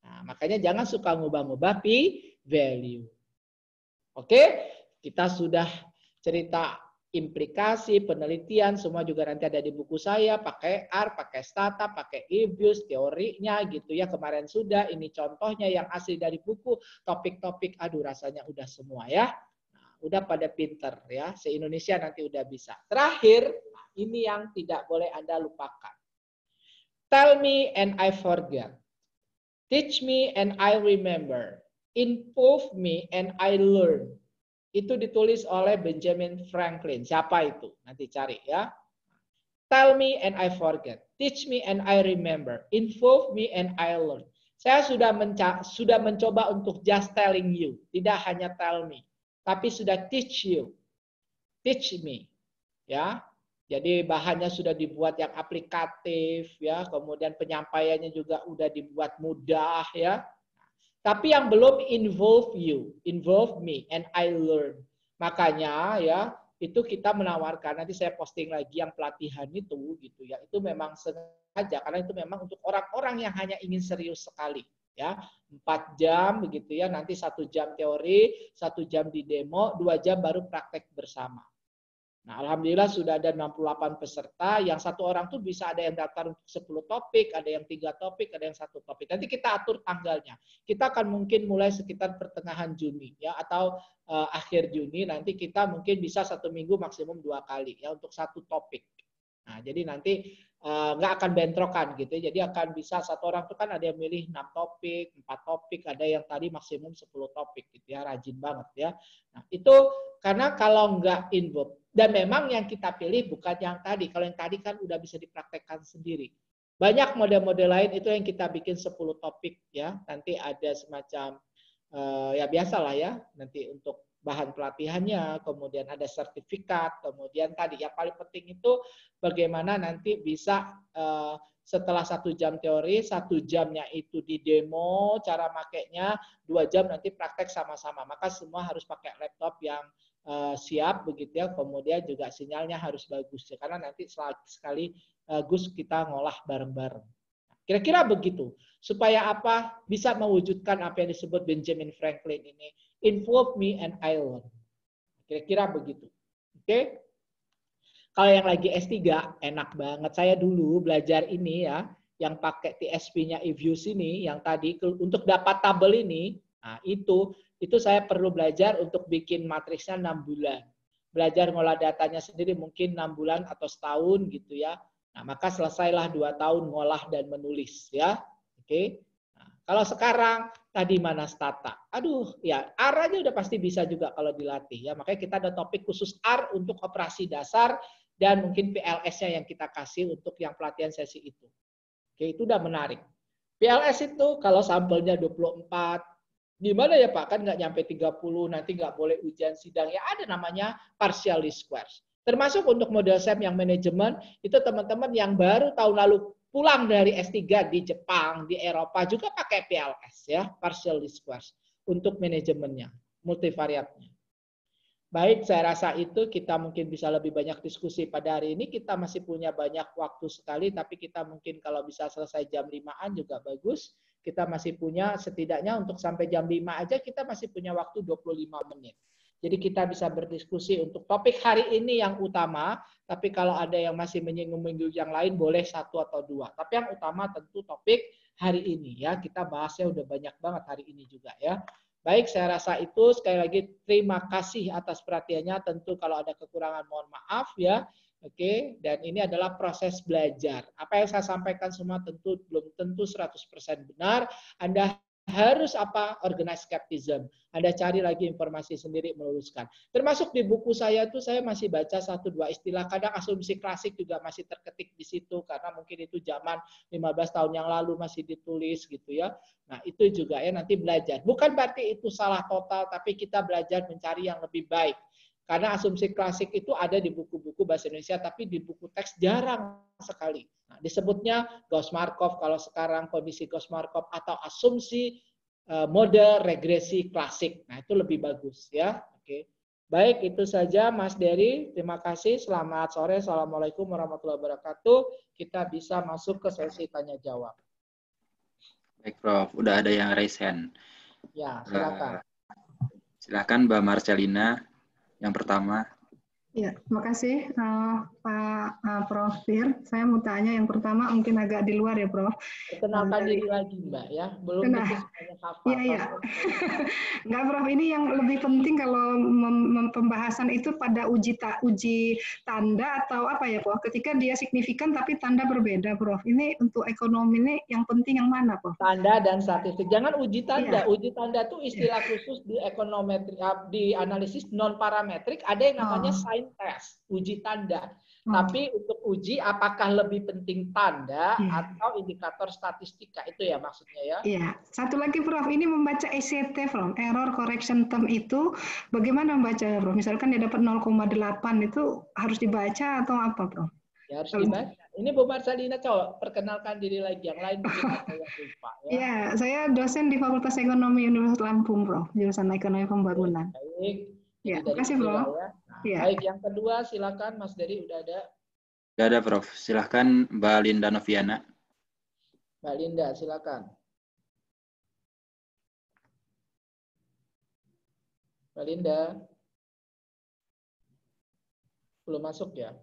Nah, makanya jangan suka ngubah-ngubah p-value. Oke, kita sudah cerita implikasi, penelitian, semua juga nanti ada di buku saya, pakai R, pakai stata, pakai Ibius, teorinya gitu ya. Kemarin sudah, ini contohnya yang asli dari buku, topik-topik, aduh rasanya udah semua ya. Udah pada pinter ya, se-Indonesia nanti udah bisa. Terakhir, ini yang tidak boleh Anda lupakan. Tell me and I forget. Teach me and I remember. Involve me and I learn. Itu ditulis oleh Benjamin Franklin. Siapa itu? Nanti cari ya. Tell me and I forget. Teach me and I remember. Involve me and I learn. Saya sudah mencoba untuk just telling you. Tidak hanya tell me. Tapi sudah teach you, teach me, ya. Jadi bahannya sudah dibuat yang aplikatif, ya. Kemudian penyampaiannya juga udah dibuat mudah, ya. Tapi yang belum involve you, involve me, and I learn. Makanya, ya, itu kita menawarkan. Nanti saya posting lagi yang pelatihan itu, gitu ya. Itu memang sengaja karena itu memang untuk orang-orang yang hanya ingin serius sekali. Ya, 4 jam begitu ya, nanti 1 jam teori, 1 jam di demo, 2 jam baru praktek bersama. Nah, alhamdulillah sudah ada 68 peserta, yang 1 orang tuh bisa ada yang daftar untuk 10 topik, ada yang 3 topik, ada yang 1 topik. Nanti kita atur tanggalnya. Kita akan mungkin mulai sekitar pertengahan Juni ya, atau akhir Juni, nanti kita mungkin bisa 1 minggu maksimum 2 kali ya untuk 1 topik. Nah, jadi nanti nggak akan bentrokan gitu. Jadi akan bisa 1 orang tuh kan ada yang milih 6 topik, 4 topik, ada yang tadi maksimum 10 topik gitu ya, rajin banget ya. Nah, itu karena kalau nggak involve, dan memang yang kita pilih bukan yang tadi. Kalau yang tadi kan udah bisa dipraktekkan sendiri. Banyak model-model lain itu yang kita bikin 10 topik ya. Nanti ada semacam ya biasalah ya, nanti untuk bahan pelatihannya, kemudian ada sertifikat, kemudian tadi yang paling penting itu bagaimana nanti bisa setelah 1 jam teori, 1 jamnya itu di demo, cara makainya, 2 jam nanti praktek sama-sama. Maka semua harus pakai laptop yang siap begitu ya, kemudian juga sinyalnya harus bagus ya, karena nanti sekali Gus kita ngolah bareng-bareng. Kira-kira begitu. Supaya apa? Bisa mewujudkan apa yang disebut Benjamin Franklin ini. Involve me and I learn. Kira-kira begitu. Oke? Kalau yang lagi S3, enak banget. Saya dulu belajar ini ya, yang pakai TSP-nya Ibius ini, yang tadi untuk dapat tabel ini, nah itu saya perlu belajar untuk bikin matriksnya 6 bulan. Belajar ngolah datanya sendiri mungkin 6 bulan atau setahun gitu ya. Nah, maka selesailah 2 tahun ngolah dan menulis ya. Oke. Nah, kalau sekarang tadi mana stata? Aduh, ya R aja udah pasti bisa juga kalau dilatih ya. Makanya kita ada topik khusus R untuk operasi dasar dan mungkin PLS-nya yang kita kasih untuk yang pelatihan sesi itu. Oke, itu udah menarik. PLS itu kalau sampelnya 24, gimana ya Pak? Kan nggak nyampe 30, nanti nggak boleh ujian sidang. Ya ada namanya partial least squares. Termasuk untuk model SEM yang manajemen, itu teman-teman yang baru tahun lalu pulang dari S3 di Jepang, di Eropa juga pakai PLS ya, partial least squares untuk manajemennya, multivariatnya. Baik, saya rasa itu kita mungkin bisa lebih banyak diskusi pada hari ini. Kita masih punya banyak waktu sekali, tapi kita mungkin kalau bisa selesai jam 5-an juga bagus. Kita masih punya setidaknya untuk sampai jam 5 aja kita masih punya waktu 25 menit. Jadi kita bisa berdiskusi untuk topik hari ini yang utama, tapi kalau ada yang masih menyinggung-menyinggung yang lain boleh 1 atau 2. Tapi yang utama tentu topik hari ini ya. Kita bahasnya udah banyak banget hari ini juga ya. Baik, saya rasa itu. Sekali lagi terima kasih atas perhatiannya. Tentu kalau ada kekurangan mohon maaf ya. Oke, dan ini adalah proses belajar. Apa yang saya sampaikan semua tentu belum tentu 100% benar. Anda harus apa? Organize skepticism. Anda cari lagi informasi sendiri meluruskan. Termasuk di buku saya itu saya masih baca 1-2 istilah. Kadang asumsi klasik juga masih terketik di situ karena mungkin itu zaman 15 tahun yang lalu masih ditulis gitu ya. Nah, itu juga ya nanti belajar. Bukan berarti itu salah total, tapi kita belajar mencari yang lebih baik. Karena asumsi klasik itu ada di buku-buku bahasa Indonesia, tapi di buku teks jarang sekali. Nah, disebutnya Gauss-Markov kalau sekarang kondisi Gauss-Markov atau asumsi model regresi klasik. Nah, itu lebih bagus ya. Oke. Baik, itu saja Mas Dery. Terima kasih. Selamat sore. Assalamualaikum warahmatullahi wabarakatuh. Kita bisa masuk ke sesi tanya jawab. Baik, Prof. Udah ada yang raise hand. Ya, silakan. Silakan Mbak Marcelina yang pertama. Ya, terima kasih Pak Prof. Fir. Saya mau tanya yang pertama mungkin agak di luar ya, Prof. Perkenalkan diri lagi, Mbak ya. Belum tentu semuanya hafal. Iya. Enggak, Prof. Ini yang lebih penting kalau pembahasan itu pada uji tanda atau apa ya, Prof? Ketika dia signifikan tapi tanda berbeda, Prof. Ini untuk ekonomi ini yang penting yang mana, Prof? Tanda dan statistik. Jangan uji tanda. Iya. Uji tanda itu istilah khusus di ekonometri, di analisis non parametrik. Ada yang namanya sign test, uji tanda. Tapi untuk uji apakah lebih penting tanda atau indikator statistika, itu ya maksudnya ya? Iya. Satu lagi, Prof. Ini membaca ECT, Prof. Error correction term itu bagaimana membaca, Prof? Misalkan dia dapat 0,8 itu harus dibaca atau apa, Prof? Ya harus dibaca. Ini Bu Marcelina, coba perkenalkan diri lagi, yang lain mungkin saya lupa. Ya, saya dosen di Fakultas Ekonomi Universitas Lampung, Prof. Jurusan Ekonomi Pembangunan. Baik. Ya, terima kasih, Prof. Ya. Nah, baik, yang kedua silakan Mas Dery, udah ada? Udah ada, Prof. Silakan Mbak Linda Noviana. Mbak Linda, silakan. Mbak Linda. Belum masuk ya?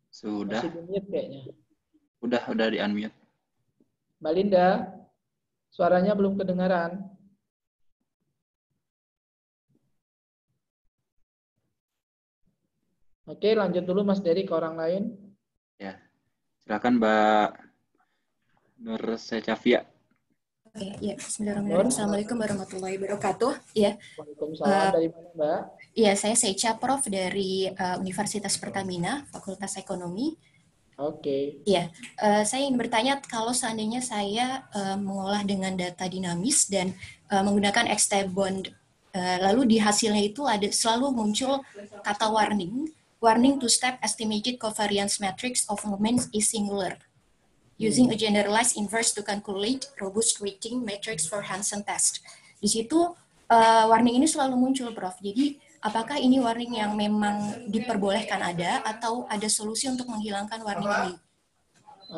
Sudah. Masih di-mute kayaknya. Udah di-unmute. Mbak Linda, suaranya belum kedengaran. Oke, lanjut dulu Mas Dery ke orang lain. Ya. Silakan Mbak Nur Secavia. Oke, ya. Bismillahirrahmanirrahim. Assalamualaikum warahmatullahi wabarakatuh. Ya. Waalaikumsalam. Dari mana, Mbak? Ya, saya Secha, Prof dari Universitas Pertamina, Fakultas Ekonomi. Oke. Ya, saya ingin bertanya kalau seandainya saya mengolah dengan data dinamis dan menggunakan XT-bond, lalu di hasilnya itu ada selalu muncul kata warning to step estimated covariance matrix of moments is singular. Using a generalized inverse to calculate robust rating matrix for Hansen test. Di situ warning ini selalu muncul, Prof. Jadi apakah ini warning yang memang diperbolehkan ada atau ada solusi untuk menghilangkan warning ini?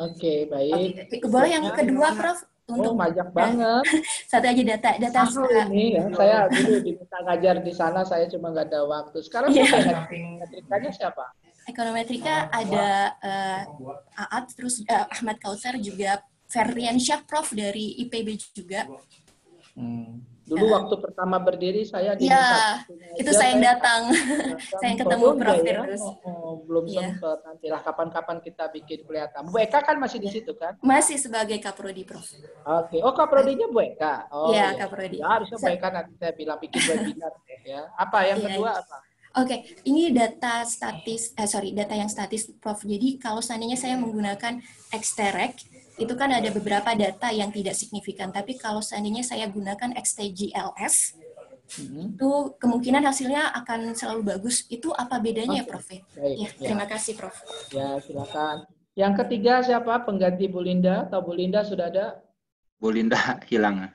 Oke, baik. Oke. Boleh yang kedua, Prof? Untuk banyak banget. Satu aja data ini ya. Saya dulu diminta ngajar di sana, saya cuma nggak ada waktu. Sekarang ekonometrikanya siapa? Ekonometrika ada Aat, terus Ahmad Kautsar, juga Ferdiansyah, Prof dari IPB juga. Dulu waktu pertama berdiri saya diminta. Itu saya yang datang. Saya yang ketemu Prof Firdaus. Belum sempat, nantilah kapan-kapan kita bikin kelihatan. Bu Eka kan masih di situ kan? Masih sebagai Kaprodi, Prof. Oke. Oh, Kaprodinya Bu Eka. Oh, iya, Kaprodi. Ya, harusnya Bu Eka nanti saya bilang bikin webinar ya. Apa yang kedua apa? Oke, ini data yang statis, Prof. Jadi kalau seandainya saya menggunakan XTREC, itu kan ada beberapa data yang tidak signifikan. Tapi kalau seandainya saya gunakan XTGLS, itu kemungkinan hasilnya akan selalu bagus. Itu apa bedanya ya, Prof? Ya, terima kasih, Prof. Ya, silakan. Yang ketiga siapa? Pengganti Bu Linda? Atau Bu Linda sudah ada? Bu Linda hilang.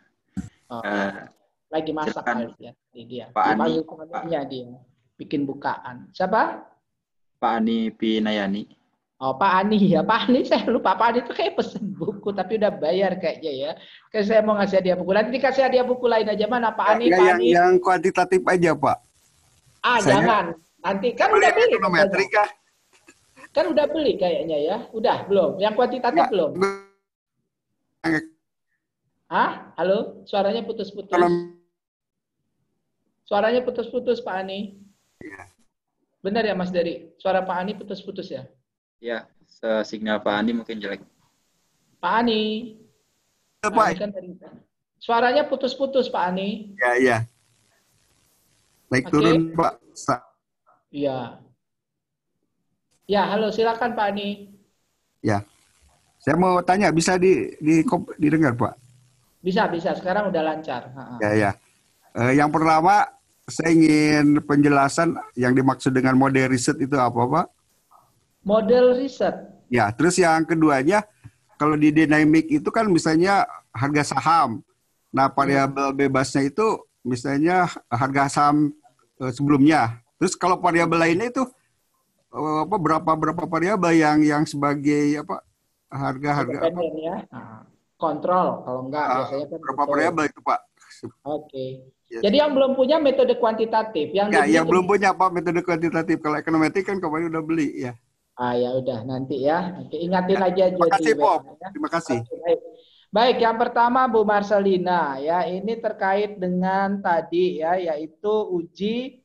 Lagi masak silakan. Ya, dia. Pak Ani. Dia bikin bukaan. Siapa? Pak Ani Pinayani. Oh, Pak Ani ya. Pak Ani, saya lupa. Pak Ani itu kayak pesen buku, tapi udah bayar kayaknya ya. Kayak saya mau ngasih hadiah buku. Nanti dikasih hadiah buku lain aja. Mana Pak Ani? Ya, Pak Ani. Yang kuantitatif aja, Pak. Jangan. Nanti kan udah beli. Ekonometrika. Kan udah beli kayaknya ya. Udah, belum? Yang kuantitatif belum? Halo? Suaranya putus-putus. Suaranya putus-putus, Pak Ani. Ya. Benar ya, Mas Dery? Suara Pak Ani putus-putus ya? Ya, sinyal Pak Ani mungkin jelek. Pak Ani. Ya, Pak. Kan suaranya putus-putus, Pak Ani. Ya. Naik turun, Pak. Iya. Ya, halo, silakan Pak Ani. Ya. Saya mau tanya, bisa didengar, Pak? Bisa. Sekarang udah lancar. Ya. Yang pertama, saya ingin penjelasan yang dimaksud dengan model riset itu apa, Pak? Model riset. Ya, terus yang keduanya, kalau di dynamic itu kan misalnya harga saham. Nah, variabel bebasnya itu misalnya harga saham sebelumnya. Terus kalau variabel lainnya itu berapa variabel yang sebagai harga Independen ya. Nah, kontrol kalau enggak biasanya kan berapa gitu. variabel itu, Pak? Oke. Yes. Jadi yang belum punya metode kuantitatif, yang belum punya Pak metode kuantitatif. Kalau ekonometrik kan kemarin udah beli ya. Ya udah nanti ya. Oke, ingatin aja Terima kasih, Bob. ya. Terima kasih. Oke, baik, yang pertama Bu Marcelina ya, ini terkait dengan tadi ya, yaitu uji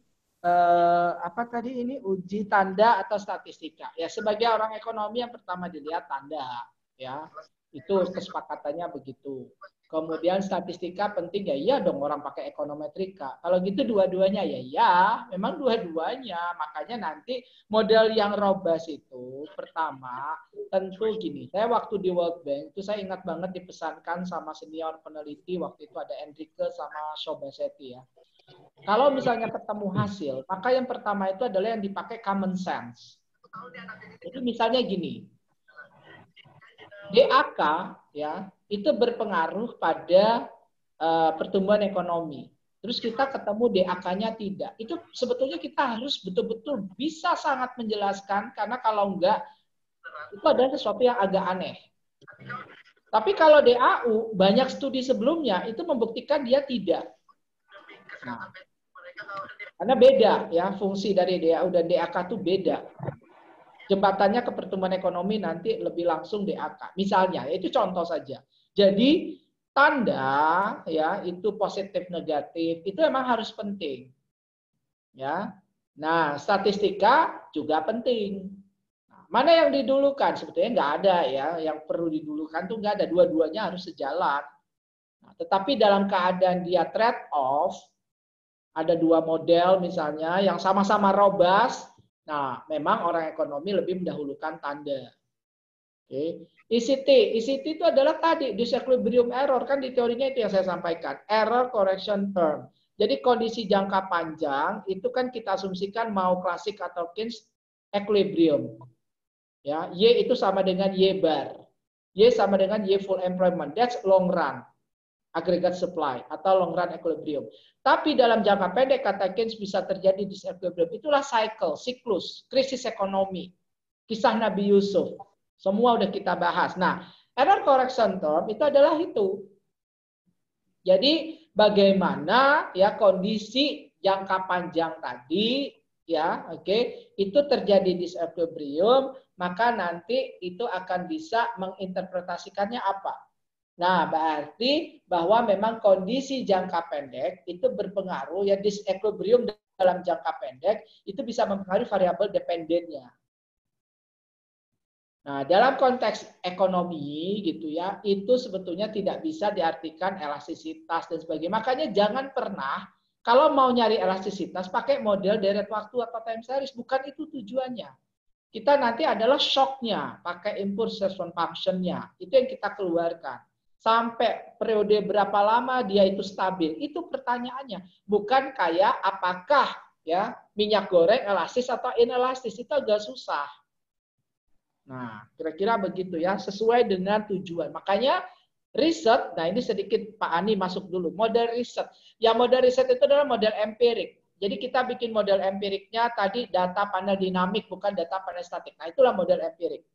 apa tadi ini, uji tanda atau statistika. Ya, sebagai orang ekonomi yang pertama dilihat tanda ya. Itu kesepakatannya begitu. Kemudian statistika penting ya, iya dong orang pakai ekonometrika. Kalau gitu dua-duanya ya, memang dua-duanya. Makanya nanti model yang robust itu pertama tentu gini. Saya waktu di World Bank itu saya ingat banget dipesankan sama senior peneliti waktu itu ada Enrique sama Shobasetti ya. Kalau misalnya ketemu hasil, maka yang pertama itu adalah yang dipakai common sense. Jadi misalnya gini, DAK ya itu berpengaruh pada pertumbuhan ekonomi. Terus kita ketemu DAK-nya tidak. Itu sebetulnya kita harus betul-betul bisa sangat menjelaskan, karena kalau enggak itu adalah sesuatu yang agak aneh. Tapi kalau DAU banyak studi sebelumnya itu membuktikan dia tidak. Nah, karena beda ya fungsi dari DAU dan DAK itu beda. Jembatannya ke pertumbuhan ekonomi nanti lebih langsung DAK. Misalnya, itu contoh saja. Jadi tanda ya itu positif negatif itu emang harus penting. Ya. Nah, statistika juga penting. Nah, mana yang didulukan? Sebetulnya nggak ada ya, yang perlu didulukan tuh nggak ada. Dua-duanya harus sejalan. Nah, tetapi dalam keadaan dia trade off, ada dua model misalnya yang sama-sama robust. Nah, memang orang ekonomi lebih mendahulukan tanda. Oke. ECT itu adalah tadi disequilibrium error, kan di teorinya itu yang saya sampaikan, error correction term. Jadi kondisi jangka panjang itu kan kita asumsikan mau klasik atau Keynes equilibrium. Ya, Y itu sama dengan Y bar. Y sama dengan Y full employment. That's long run aggregate supply atau long run equilibrium. Tapi dalam jangka pendek kata Keynes bisa terjadi disequilibrium. Itulah cycle, siklus, krisis ekonomi. Kisah Nabi Yusuf. Semua udah kita bahas. Nah, error correction term itu adalah itu. Jadi bagaimana ya kondisi jangka panjang tadi ya, oke, itu terjadi disequilibrium, maka nanti itu akan bisa menginterpretasikannya apa? Nah, berarti bahwa memang kondisi jangka pendek itu berpengaruh, ya disequilibrium dalam jangka pendek itu bisa mempengaruhi variabel dependennya. Nah, dalam konteks ekonomi gitu ya, itu sebetulnya tidak bisa diartikan elastisitas dan sebagainya. Makanya jangan pernah kalau mau nyari elastisitas pakai model deret waktu atau time series, bukan itu tujuannya. Kita nanti adalah shocknya, pakai impulse response function-nya. Itu yang kita keluarkan. Sampai periode berapa lama dia itu stabil, itu pertanyaannya. Bukan kayak apakah ya minyak goreng elastis atau inelastis, itu agak susah. Nah, kira-kira begitu ya, sesuai dengan tujuan. Makanya riset, nah ini sedikit Pak Ani masuk dulu, model riset. Ya model riset itu adalah model empirik. Jadi kita bikin model empiriknya tadi data panel dinamik, bukan data panel statik. Nah, itulah model empirik.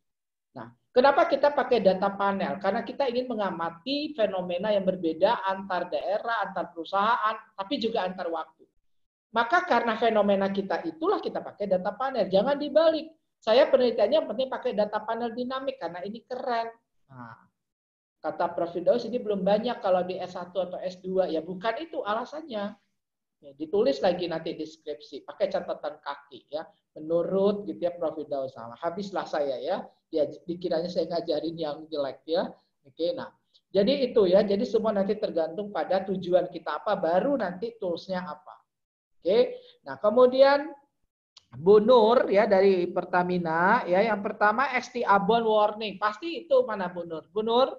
Nah, kenapa kita pakai data panel? Karena kita ingin mengamati fenomena yang berbeda antar daerah, antar perusahaan, tapi juga antar waktu. Maka karena fenomena kita itulah kita pakai data panel. Jangan dibalik. Saya penelitiannya penting pakai data panel dinamik karena ini keren. Nah, kata Prof. Firdaus ini belum banyak kalau di S1 atau S2. Ya bukan itu alasannya. Ya, ditulis lagi nanti deskripsi, pakai catatan kaki ya. Menurut gitu ya Prof. Firdaus sama. Habislah saya ya. Ya dikiranya saya ngajarin yang jelek ya. Oke, nah. Jadi itu ya. Jadi semua nanti tergantung pada tujuan kita apa, baru nanti toolsnya apa. Oke. Nah, kemudian Bu Nur ya dari Pertamina ya, yang pertama XT Abon warning. Pasti itu mana Bu Nur? Bu Nur,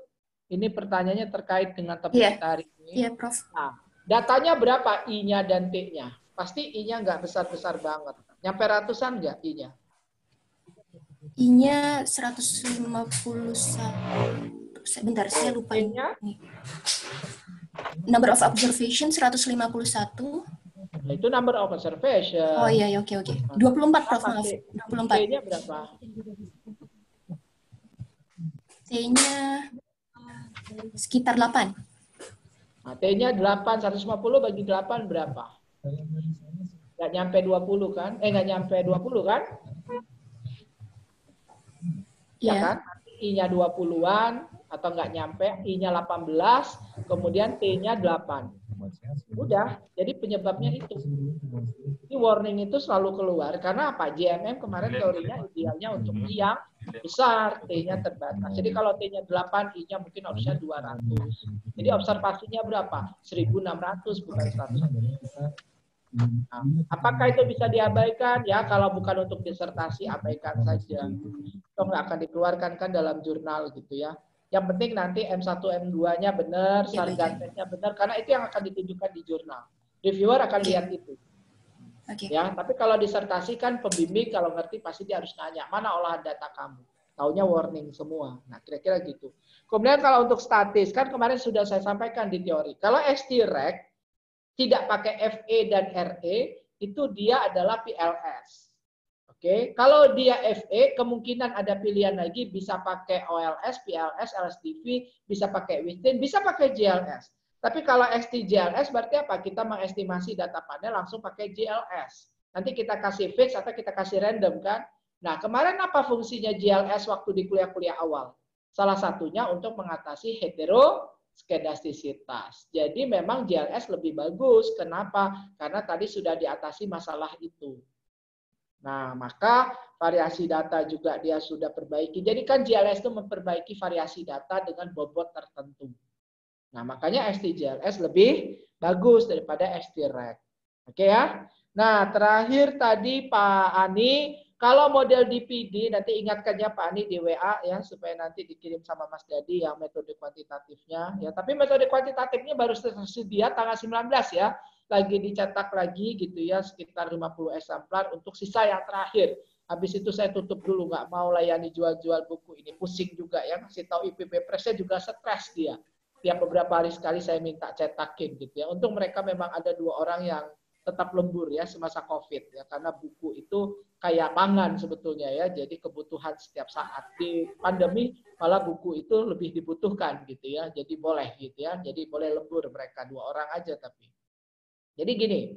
ini pertanyaannya terkait dengan topik kita hari ini. Iya, Prof. Nah, datanya berapa I-nya dan T-nya? Pasti I-nya nggak besar-besar banget. Nyampe ratusan nggak I-nya? I-nya 151. Bentar, saya lupa ini. Number of observation 151. Nah, itu number of observation. Oh iya, oke. 24, Prof. Maaf. 24. T-nya berapa? T-nya sekitar 8. Nah, T-nya 8, 150 bagi 8 berapa? Nggak nyampe 20 kan? Nggak nyampe 20 kan? Ya kan? I-nya 20-an atau nggak nyampe, I-nya 18, kemudian T-nya 8. Udah, jadi penyebabnya itu. Ini warning itu selalu keluar karena apa? JMM kemarin teorinya idealnya untuk I yang besar, T-nya terbatas. Jadi kalau T-nya 8, I-nya mungkin harusnya 200. Jadi observasinya berapa? 1.600 bukan 100. Nah, apakah itu bisa diabaikan? Ya, kalau bukan untuk disertasi, abaikan saja. Itu nggak akan dikeluarkan kan dalam jurnal gitu ya. Yang penting nanti M1, M2-nya benar, sarjantesnya benar, karena itu yang akan ditunjukkan di jurnal. Reviewer akan lihat itu. Ya, tapi kalau disertasi kan pembimbing kalau ngerti pasti dia harus nanya, mana olahan data kamu? Taunya warning semua. Nah, kira-kira gitu. Kemudian kalau untuk statis, kan kemarin sudah saya sampaikan di teori. Kalau ST-Rec tidak pakai FE dan RE, itu dia adalah PLS. Oke, kalau dia FE, kemungkinan ada pilihan lagi, bisa pakai OLS, PLS, LSTV, bisa pakai within, bisa pakai GLS. Tapi kalau ST-GLS berarti apa? Kita mengestimasi data panel langsung pakai GLS. Nanti kita kasih fix atau kita kasih random kan? Nah, kemarin apa fungsinya GLS waktu di kuliah-kuliah awal? Salah satunya untuk mengatasi heteroskedastisitas. Jadi memang GLS lebih bagus. Kenapa? Karena tadi sudah diatasi masalah itu. Nah, maka variasi data juga dia sudah perbaiki. Jadi kan GLS itu memperbaiki variasi data dengan bobot tertentu. Nah, makanya ST-GLS lebih bagus daripada ST-Rec. Oke ya? Nah, terakhir tadi Pak Ani, kalau model DPD, nanti ingatkannya Pak Ani di WA ya, supaya nanti dikirim sama Mas Dadi yang metode kuantitatifnya. Ya, tapi metode kuantitatifnya baru tersedia tanggal 19 ya. Lagi dicetak lagi gitu ya, sekitar 50 eksemplar untuk sisa yang terakhir. Habis itu saya tutup dulu, nggak mau layani jual-jual buku ini. Pusing juga ya, kasih tahu IPB Press-nya juga stres dia. Tiap beberapa hari sekali saya minta cetakin gitu ya. Untung mereka memang ada 2 orang yang tetap lembur ya semasa COVID ya, karena buku itu kayak pangan sebetulnya ya, jadi kebutuhan setiap saat. Di pandemi malah buku itu lebih dibutuhkan gitu ya, jadi boleh gitu ya, jadi boleh lembur mereka 2 orang aja tapi. Jadi gini,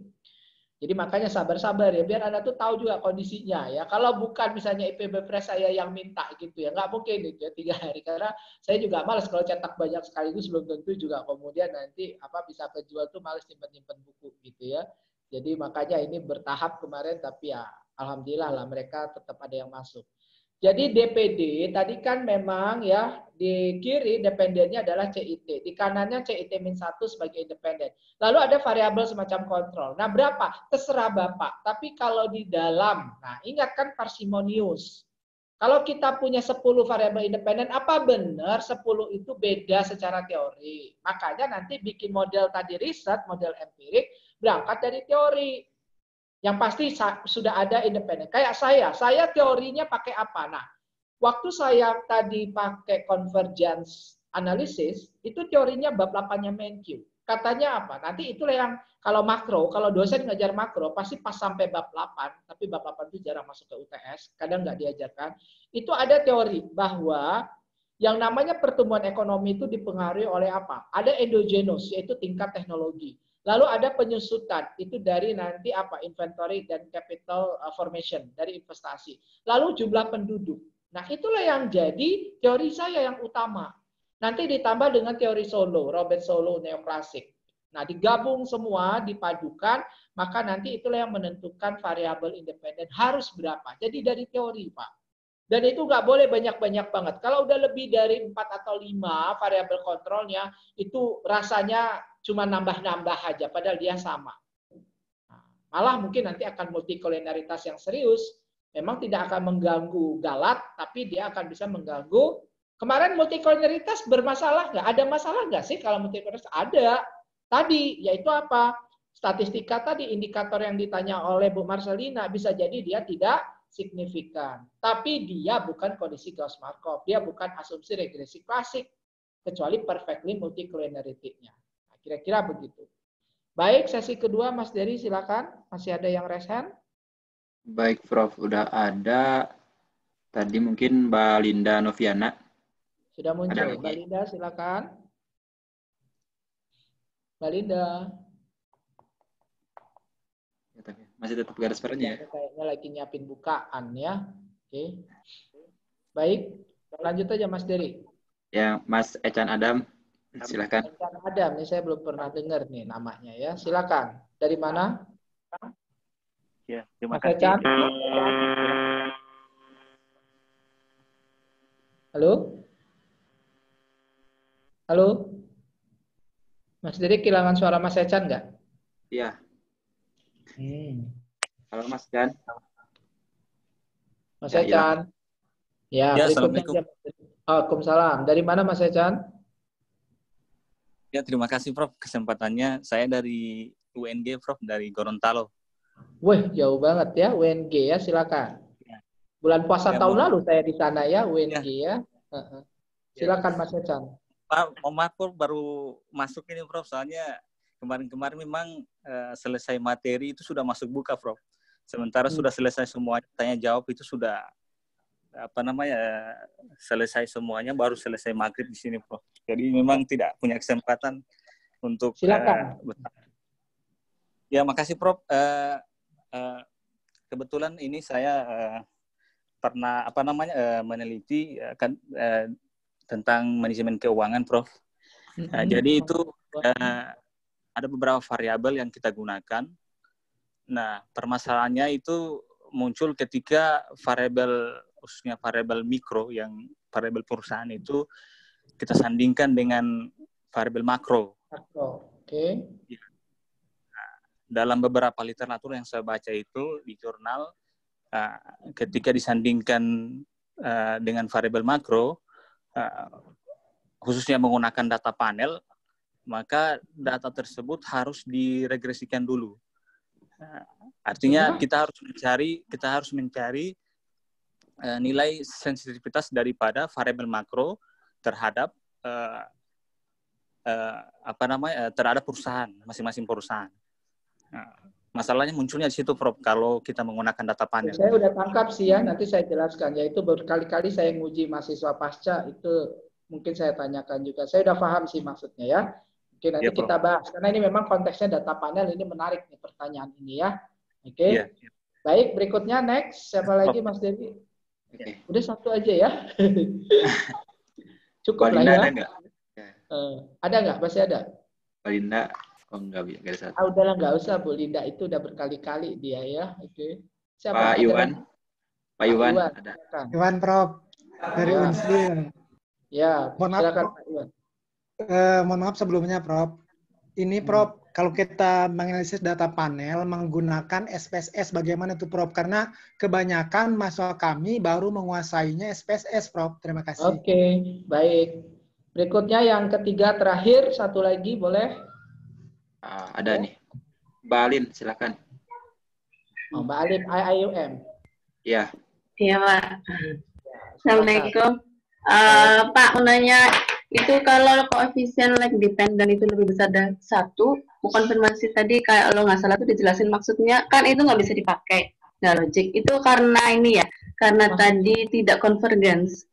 jadi makanya sabar-sabar ya, biar Anda tuh tahu juga kondisinya ya. Kalau bukan misalnya IPB Press saya yang minta gitu ya, nggak mungkin gitu ya 3 hari. Karena saya juga malas kalau cetak banyak sekaligus, belum tentu juga kemudian nanti bisa kejual tuh malas nyimpen-nyimpen buku gitu ya. Jadi makanya ini bertahap kemarin, tapi ya alhamdulillah lah mereka tetap ada yang masuk. Jadi DPD tadi kan memang ya di kiri dependennya adalah CIT, di kanannya CIT-1 sebagai independen. Lalu ada variabel semacam kontrol. Nah berapa? Terserah Bapak. Tapi kalau di dalam, nah ingat kan parsimonius. Kalau kita punya 10 variabel independen, apa benar 10 itu beda secara teori? Makanya nanti bikin model tadi riset, model empirik, berangkat dari teori. Yang pasti sudah ada independen. Kayak saya teorinya pakai apa? Nah, waktu saya tadi pakai convergence analysis, itu teorinya bab 8-nya Menkyu. Katanya apa? Nanti itulah yang kalau makro, kalau dosen ngajar makro, pasti pas sampai bab 8, tapi bab 8 itu jarang masuk ke UTS, kadang nggak diajarkan. Itu ada teori bahwa yang namanya pertumbuhan ekonomi itu dipengaruhi oleh apa? Ada endogenous, yaitu tingkat teknologi. Lalu ada penyusutan, itu dari nanti inventory dan capital formation, dari investasi. Lalu jumlah penduduk. Nah itulah yang jadi teori saya yang utama. Nanti ditambah dengan teori Solow, Robert Solow neoklasik. Nah digabung semua, dipadukan, maka nanti itulah yang menentukan variabel independen harus berapa. Jadi dari teori Pak. Dan itu nggak boleh banyak-banyak banget. Kalau udah lebih dari 4 atau 5 variabel kontrolnya, itu rasanya cuma nambah-nambah aja, padahal dia sama. Nah, malah mungkin nanti akan multikolinaritas yang serius, memang tidak akan mengganggu galat, tapi dia akan bisa mengganggu. Kemarin multikolinaritas bermasalah nggak? Ada masalah nggak sih kalau multikolinaritas? Ada. Tadi, yaitu apa? statistika tadi, indikator yang ditanya oleh Bu Marcelina, bisa jadi dia tidak signifikan. Tapi dia bukan kondisi Gauss-Markov. Dia bukan asumsi regresi klasik. Kecuali perfectly multicliniarity-nya. Nah, kira-kira begitu. Baik, sesi kedua Mas Dery silakan. Masih ada yang raise hand? Baik, Prof. Udah ada. Tadi mungkin Mbak Linda Noviana. Sudah muncul. Ada lagi. Mbak Linda silakan. Mbak Linda. Masih tetap garis suaranya ya? Kayaknya lagi nyiapin bukaan ya. Oke. Baik, lanjut aja Mas Dery. Ya, Mas Ecan Adam, silakan. Ecan Adam, ini saya belum pernah dengar nih namanya ya. Silakan. Dari mana? Ya, terima Mas kasih. Ecan. Halo? Halo? Mas Dery kehilangan suara Mas Ecan nggak? Iya. Halo Mas Ecan. Mas Ya, Ecan. Ya, Ya, berikutnya. Assalamualaikum. Waalaikumsalam. Dari mana Mas Ecan? Ya, terima kasih Prof kesempatannya. Saya dari UNG Prof, dari Gorontalo. Wih, jauh banget ya UNG ya, silakan. Ya. Bulan puasa Ya, tahun mohon- lalu saya di sana ya, UNG ya. Silakan Mas Ecan. Pak, mohon maaf Prof, baru masuk ini Prof, soalnya kemarin-kemarin memang selesai materi itu sudah masuk buka Prof. Sementara sudah selesai semua tanya jawab itu sudah selesai semuanya, baru selesai maghrib di sini Prof. Jadi memang tidak punya kesempatan untuk Silakan. Ya, makasih Prof. Kebetulan ini saya pernah meneliti tentang manajemen keuangan Prof. Jadi itu ada beberapa variabel yang kita gunakan. Nah, permasalahannya itu muncul ketika khususnya variabel mikro, yang variabel perusahaan itu kita sandingkan dengan variabel makro. Oke. Dalam beberapa literatur yang saya baca itu di jurnal, ketika disandingkan dengan variabel makro, khususnya menggunakan data panel, maka data tersebut harus diregresikan dulu. Artinya kita harus mencari nilai sensitivitas daripada variabel makro terhadap terhadap perusahaan, masing-masing perusahaan. Nah, masalahnya munculnya di situ Prof, kalau kita menggunakan data panel. Saya udah tangkap sih ya, nanti saya jelaskan. Yaitu berkali-kali saya nguji mahasiswa pasca, itu mungkin saya tanyakan juga. Saya udah paham sih maksudnya ya. Oke, nanti Ya, Prof. kita bahas. Karena ini memang konteksnya data panel, ini menarik nih pertanyaan ini ya. Oke. Ya. Baik, berikutnya next. Siapa lagi Mas Dery? Oke. Udah satu aja ya. Cukup Mbak lah Linda ya. ada nggak? Ada nggak? Masih ada? Mbak Linda, oh enggak ada satu. Udahlah nggak usah, Bu Linda itu udah berkali-kali dia ya. Oke. Pak Ada Iwan, lagi? Pak Iwan Iwan, ada. silakan. Iwan Prof dari Ya. Unsur. Ya, Mohon maaf, silakan Prof. Pak Iwan. Mohon maaf sebelumnya Prof. Ini Prof, kalau kita menganalisis data panel menggunakan SPSS bagaimana itu Prof? Karena kebanyakan mahasiswa kami baru menguasainya SPSS Prof. Terima kasih. Oke, baik. Berikutnya yang ketiga terakhir, satu lagi boleh? Ada nih. Mbak Alin, silakan. Oh, Mbak Alim, IIUM. Ya, Iya, Pak. Assalamualaikum. Silakan. Pak, mau nanya, itu kalau koefisien lag dependent itu lebih besar dari 1, mau konfirmasi tadi kayak kalau nggak salah itu dijelasin maksudnya, kan itu nggak bisa dipakai. Nggak logik. Itu karena ini ya, karena tadi tidak convergence.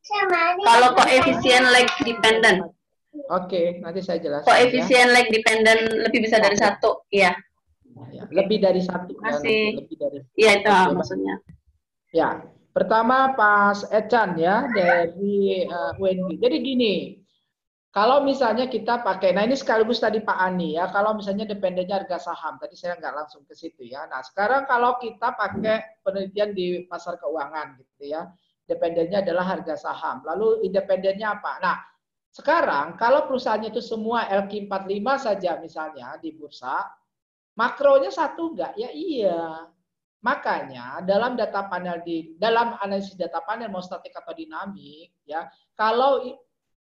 Kalau koefisien lag dependent, Oke, nanti saya jelaskan. koefisien lag dependent lebih besar dari 1, ya. Ya, lebih dari satu. Ya, Masih. lebih dari. Iya, itu Oke, maksudnya. Ya, pertama Pas Ecan ya dari UNG. Jadi gini, kalau misalnya kita pakai, nah ini sekaligus tadi Pak Ani ya, kalau misalnya dependennya harga saham, tadi saya nggak langsung ke situ ya. Nah sekarang kalau kita pakai penelitian di pasar keuangan gitu ya, dependennya adalah harga saham. Lalu independennya apa? Nah sekarang kalau perusahaannya itu semua LQ45 saja misalnya di bursa, makronya satu nggak? Ya iya. Makanya dalam data panel dalam analisis data panel mau statik atau dinamik ya, kalau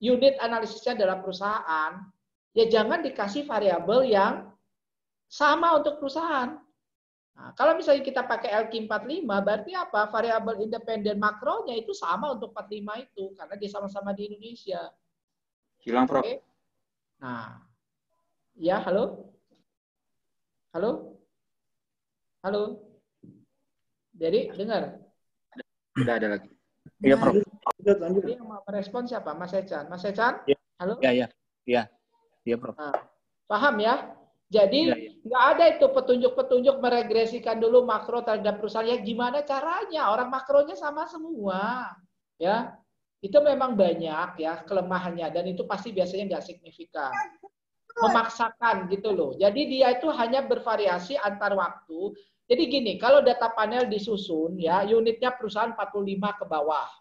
unit analisisnya adalah perusahaan, ya jangan dikasih variabel yang Sama untuk perusahaan. Nah, kalau misalnya kita pakai LQ45, berarti apa? Variabel independen makronya itu sama untuk 45 itu, karena dia sama-sama di Indonesia. Hilang, Prof. Oke. Nah, ya, halo? Halo? Halo? Jadi, dengar? Udah ada lagi. Iya, Prof. Jadi yang mau merespon siapa? Mas Ecan. Mas Ecan? Ya. Halo? Iya, Prof. Nah, paham ya? Jadi Iya. nggak ada itu petunjuk-petunjuk meregresikan dulu makro terhadap perusahaan. Ya gimana caranya? Orang makronya sama semua. Ya, itu memang banyak ya kelemahannya dan itu pasti biasanya nggak signifikan. Memaksakan gitu loh. Jadi dia itu hanya bervariasi antar waktu. Jadi gini, kalau data panel disusun ya unitnya perusahaan 45 ke bawah.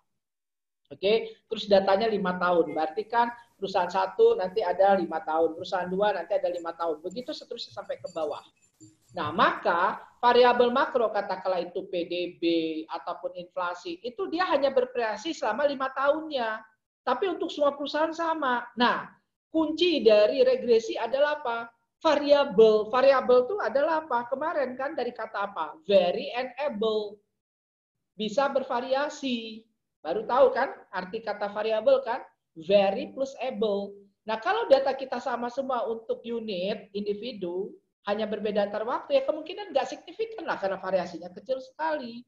Oke, terus datanya 5 tahun. Berarti kan perusahaan 1 nanti ada 5 tahun, perusahaan 2 nanti ada 5 tahun. Begitu seterusnya sampai ke bawah. Nah, maka variabel makro katakanlah itu PDB ataupun inflasi, itu dia hanya bervariasi selama 5 tahunnya. Tapi untuk semua perusahaan sama. Nah, kunci dari regresi adalah apa? Variabel. Variabel itu adalah apa? Kemarin kan dari kata apa? Vary and able. Bisa bervariasi. Baru tahu kan arti kata variabel kan? Vary plus able. Nah, kalau data kita sama semua untuk unit, individu, hanya berbeda antar waktu, ya kemungkinan nggak signifikan lah karena variasinya kecil sekali.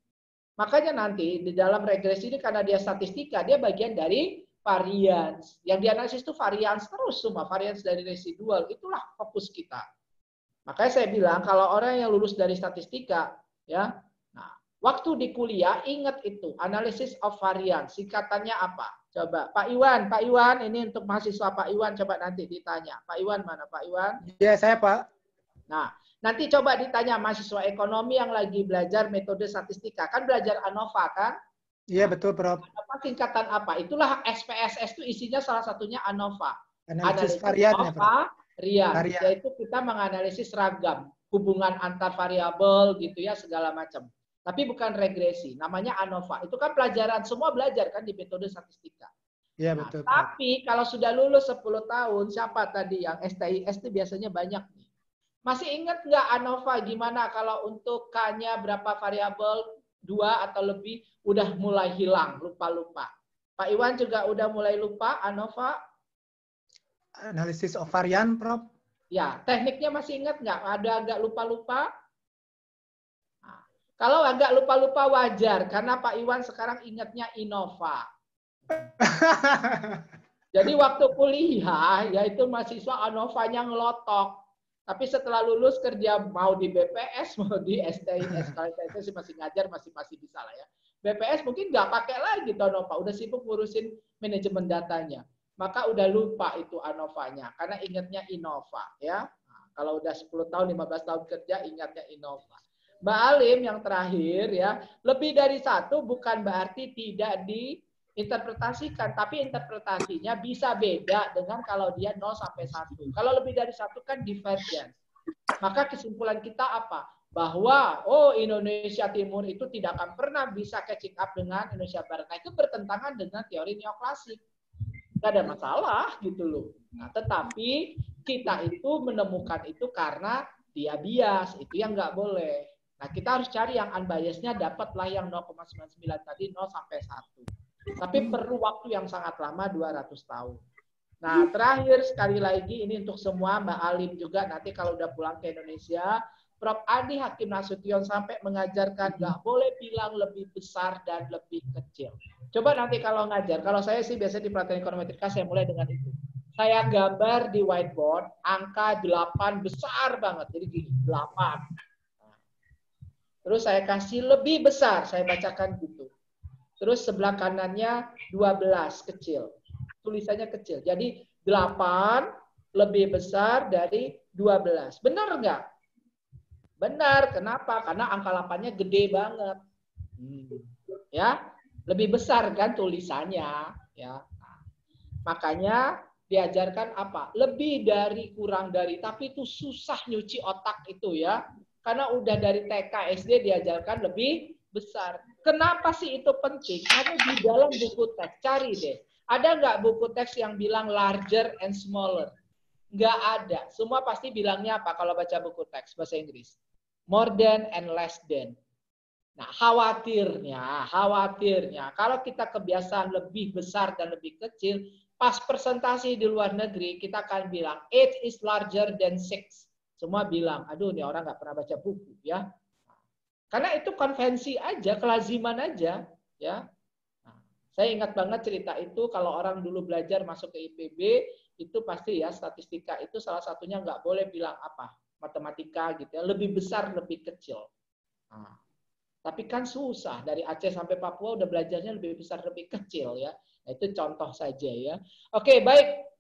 Makanya nanti di dalam regresi ini karena dia statistika, dia bagian dari variance. Yang dianalisis itu variance terus semua, variance dari residual. Itulah fokus kita. Makanya saya bilang kalau orang yang lulus dari statistika, ya, waktu di kuliah, ingat itu, analysis of variance. Singkatannya apa? Coba, Pak Iwan, ini untuk mahasiswa Pak Iwan, coba nanti ditanya. Pak Iwan mana, Pak Iwan? Iya, saya, Pak. Nah, nanti coba ditanya mahasiswa ekonomi yang lagi belajar metode statistika. Kan belajar ANOVA, kan? Iya, betul, Prof. Apa singkatan apa? Itulah SPSS itu isinya salah satunya ANOVA. Analisis varian, ya, Prof. Varian, yaitu kita menganalisis ragam, hubungan antar variabel gitu ya, segala macam. Tapi bukan regresi, namanya ANOVA. Itu kan pelajaran, semua belajar kan di metode statistika. Iya, betul. Tapi kalau sudah lulus 10 tahun, siapa tadi yang STIS itu biasanya banyak nih. Masih ingat nggak ANOVA gimana kalau untuk K-nya berapa variabel, 2 atau lebih, udah mulai hilang, lupa-lupa. Pak Iwan juga udah mulai lupa ANOVA? Analisis of varian, Prof. Ya, tekniknya masih ingat nggak? Ada agak lupa-lupa? Kalau agak lupa-lupa wajar, karena Pak Iwan sekarang ingatnya Innova. Jadi waktu kuliah, yaitu mahasiswa ANOVA-nya ngelotok. Tapi setelah lulus kerja, mau di BPS, mau di STIS, kalau saya sih masih ngajar, masih bisa lah ya. BPS mungkin nggak pakai lagi ANOVA, udah sibuk ngurusin manajemen datanya. Maka udah lupa itu ANOVA-nya, karena ingatnya Innova. Ya. Nah, kalau udah 10 tahun, 15 tahun kerja, ingatnya Innova. Mbak Alim yang terakhir ya, lebih dari 1 bukan berarti tidak diinterpretasikan, tapi interpretasinya bisa beda dengan kalau dia 0 sampai 1. Kalau lebih dari 1 kan divergence. Maka kesimpulan kita apa? Bahwa Indonesia Timur itu tidak akan pernah bisa catching up dengan Indonesia Barat. Nah, itu bertentangan dengan teori neoklasik. Nggak ada masalah gitu loh. Nah, tetapi kita itu menemukan itu karena dia bias, itu yang nggak boleh. Nah, kita harus cari yang unbiased-nya, dapatlah yang 0,99 tadi, 0 sampai 1. Tapi perlu waktu yang sangat lama, 200 tahun. Nah, terakhir sekali lagi, ini untuk semua, Mbak Alim juga, nanti kalau udah pulang ke Indonesia, Prof. Adi Hakim Nasution sampai mengajarkan, nggak boleh bilang lebih besar dan lebih kecil. Coba nanti kalau ngajar, kalau saya sih biasanya di pelatihan ekonometrika, saya mulai dengan itu. Saya gambar di whiteboard, angka 8 besar banget, jadi gini, 8. Terus saya kasih lebih besar, saya bacakan gitu. Terus sebelah kanannya 12 kecil. Tulisannya kecil. Jadi 8 lebih besar dari 12. Benar nggak? Benar. Kenapa? Karena angka 8-nya gede banget. Ya, lebih besar kan tulisannya. Ya. Nah, makanya diajarkan apa? Lebih dari, kurang dari. Tapi itu susah nyuci otak itu ya. Karena udah dari TK, SD diajarkan lebih besar. Kenapa sih itu penting? Karena di dalam buku teks, cari deh. Ada nggak buku teks yang bilang larger and smaller? Nggak ada. Semua pasti bilangnya apa kalau baca buku teks bahasa Inggris? More than and less than. Nah, khawatirnya kalau kita kebiasaan lebih besar dan lebih kecil, pas presentasi di luar negeri, kita akan bilang 8 is larger than 6. Semua bilang, aduh ini orang nggak pernah baca buku ya. Karena itu konvensi aja, kelaziman aja ya. Nah, saya ingat banget cerita itu kalau orang dulu belajar masuk ke IPB, itu pasti ya statistika itu salah satunya nggak boleh bilang apa, matematika gitu ya, lebih besar, lebih kecil. Nah, tapi kan susah, dari Aceh sampai Papua udah belajarnya lebih besar, lebih kecil ya. Nah, itu contoh saja ya. Oke, baik.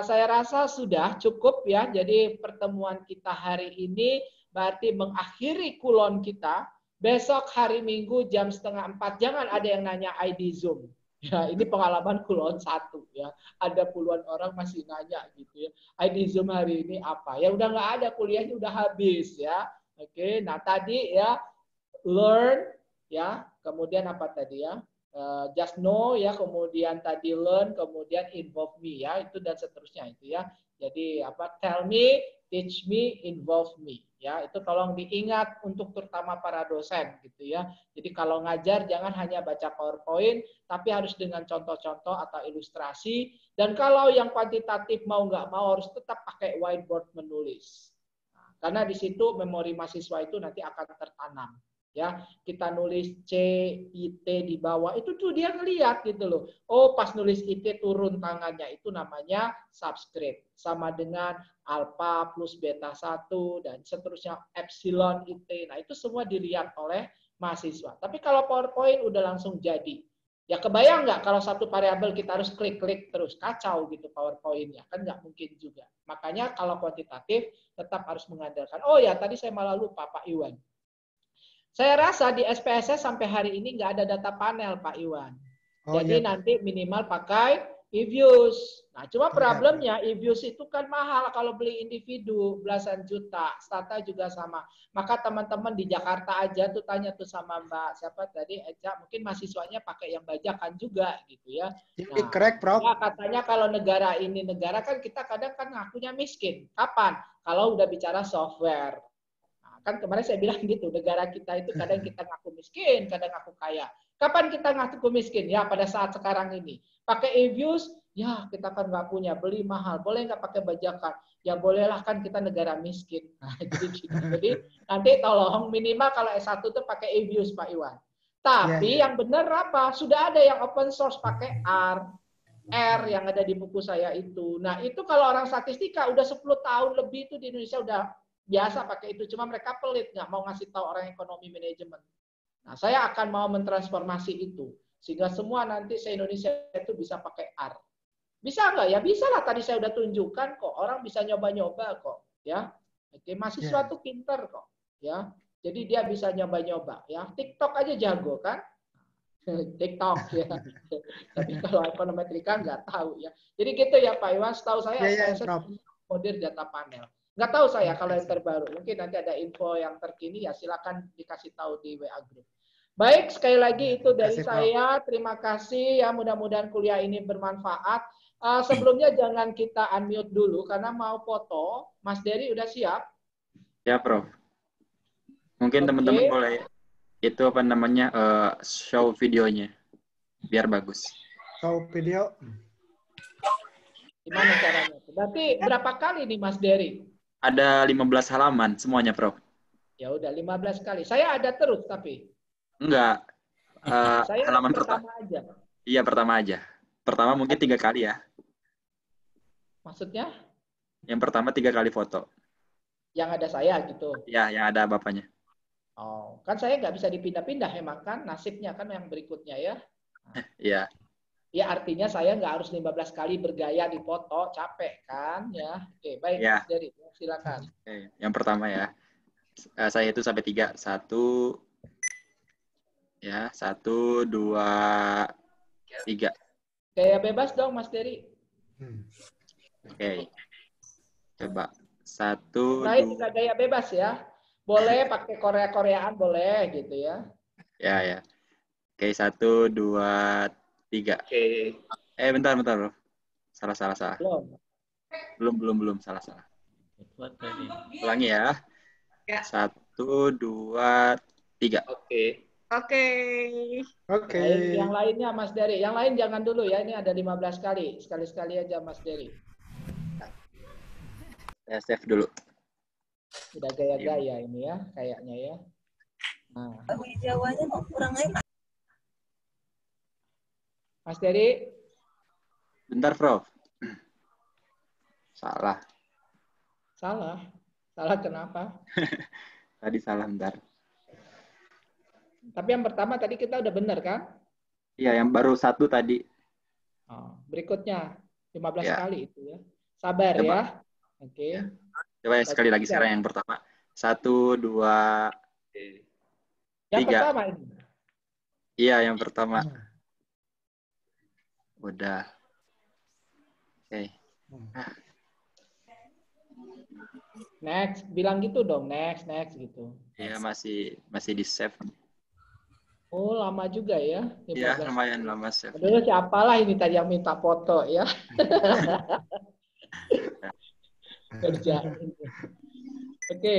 Saya rasa sudah cukup ya. Jadi pertemuan kita hari ini berarti mengakhiri kulon kita. Besok hari Minggu jam 3:30, jangan ada yang nanya ID Zoom. Ya, ini pengalaman kulon 1 ya. Ada puluhan orang masih nanya gitu ya. ID Zoom hari ini apa? Ya udah nggak ada, kuliahnya udah habis ya. Oke, nah tadi ya learn ya, kemudian apa tadi ya, just know ya, kemudian tadi learn, kemudian involve me ya, itu dan seterusnya itu ya. Jadi apa, tell me, teach me, involve me ya, itu tolong diingat untuk terutama para dosen gitu ya. Jadi kalau ngajar jangan hanya baca PowerPoint, tapi harus dengan contoh-contoh atau ilustrasi, dan kalau yang kuantitatif mau nggak mau harus tetap pakai whiteboard menulis. Nah, karena di situ memori mahasiswa itu nanti akan tertanam. Ya, kita nulis C, IT di bawah, itu tuh dia ngelihat gitu loh. Oh, pas nulis IT turun tangannya, itu namanya subscript. Sama dengan alpha plus beta 1 dan seterusnya epsilon IT. Nah, itu semua dilihat oleh mahasiswa. Tapi kalau PowerPoint udah langsung jadi. Ya kebayang nggak kalau satu variabel kita harus klik-klik terus, kacau gitu PowerPoint-nya, kan nggak mungkin juga. Makanya kalau kuantitatif tetap harus mengandalkan. Oh ya, tadi saya malah lupa Pak Iwan. Saya rasa di SPSS sampai hari ini nggak ada data panel, Pak Iwan. Jadi nanti minimal pakai e-views. Nah, cuma problemnya e-views itu kan mahal kalau beli individu, belasan juta. Stata juga sama. Maka teman-teman di Jakarta aja tuh tanya tuh sama Mbak siapa tadi, Eja, mungkin mahasiswanya pakai yang bajakan juga gitu ya. Nah, correct, Prof. Ya, katanya kalau negara ini negara kan kita kadang kan ngakunya miskin. Kapan? Kalau udah bicara software. Kan kemarin saya bilang gitu, negara kita itu kadang kita ngaku miskin, kadang ngaku kaya. Kapan kita ngaku miskin? Ya pada saat sekarang ini. Pakai e-views, ya kita kan nggak punya, beli mahal. Boleh nggak pakai bajakan? Ya bolehlah, kan kita negara miskin. Nah, jadi nanti tolong minimal kalau S1 itu pakai e-views Pak Iwan. Tapi yang benar apa? Sudah ada yang open source pakai R yang ada di buku saya itu. Nah itu kalau orang statistika udah 10 tahun lebih itu di Indonesia udah biasa pakai itu, cuma mereka pelit, nggak mau ngasih tahu orang ekonomi manajemen. Nah, saya akan mau mentransformasi itu, sehingga semua nanti se-Indonesia itu bisa pakai R. Bisa nggak? Ya bisa lah, tadi saya udah tunjukkan kok, orang bisa nyoba-nyoba kok. Ya, oke, mahasiswa tuh pinter kok. Ya, jadi dia bisa nyoba-nyoba. Ya, TikTok aja jago kan? TikTok ya. Tapi kalau ekonometrika nggak tahu ya. Jadi gitu ya Pak Iwan, setahu saya model data panel. Nggak tahu saya kalau yang terbaru. Mungkin nanti ada info yang terkini ya silakan dikasih tahu di WA Group. Baik, sekali lagi itu dari saya. Terima kasih ya, mudah-mudahan kuliah ini bermanfaat. Sebelumnya jangan kita unmute dulu karena mau foto. Mas Dery udah siap? Ya, Prof. Mungkin teman-teman boleh itu apa namanya show videonya biar bagus. Show video. Gimana caranya? Berarti berapa kali nih Mas Dery? Ada 15 halaman semuanya, Prof. Ya udah 15 kali. Saya ada terus tapi. Enggak. Saya halaman pertama aja. Iya, pertama aja. Pertama mungkin 3 kali ya. Maksudnya? Yang pertama 3 kali foto. Yang ada saya gitu. Ya, yang ada bapaknya. Oh, kan saya nggak bisa dipindah-pindah emang kan, nasibnya kan yang berikutnya ya. Iya. Ya artinya saya nggak harus 15 kali bergaya di foto, capek kan ya. Oke, baik ya. Jadi silakan. Oke, yang pertama ya. Saya itu sampai 3. 1 ya, 1 2 3. Gaya bebas dong Mas Dery. Oke. Coba 1 2 juga gaya bebas ya. Boleh pakai Korea-Koreaan boleh gitu ya. Ya. Oke, 1 2 3. Oke. Bentar, Bro. Salah. Belum. Belum. Salah. Ulangi ya. 1, 2, 3. Oke. Oke. Baik, yang lainnya Mas Dery. Yang lain jangan dulu ya, ini ada 15 kali. Sekali-sekali aja Mas Dery. Saya save dulu. Udah gaya-gaya ini ya, kayaknya ya. Nah. Jawanya kurang enak. Mas Dery. Bentar, Prof. Salah. Salah kenapa? Tadi salah, bentar. Tapi yang pertama tadi kita udah benar kan? Iya, yang baru 1 tadi. Oh, berikutnya 15 Ya. kali itu ya. Sabar Coba. ya. Oke. Ya. Coba ya, sekali lagi sekarang yang pertama. 1, 2, Yang 3. pertama ini. Iya, yang pertama. Udah. Oke. Next, bilang gitu dong, next gitu. Iya, masih di save. Oh, lama juga ya. Iya, 15. lumayan lama save. Aduh, siapalah ini tadi yang minta foto ya. Kerja. Oke.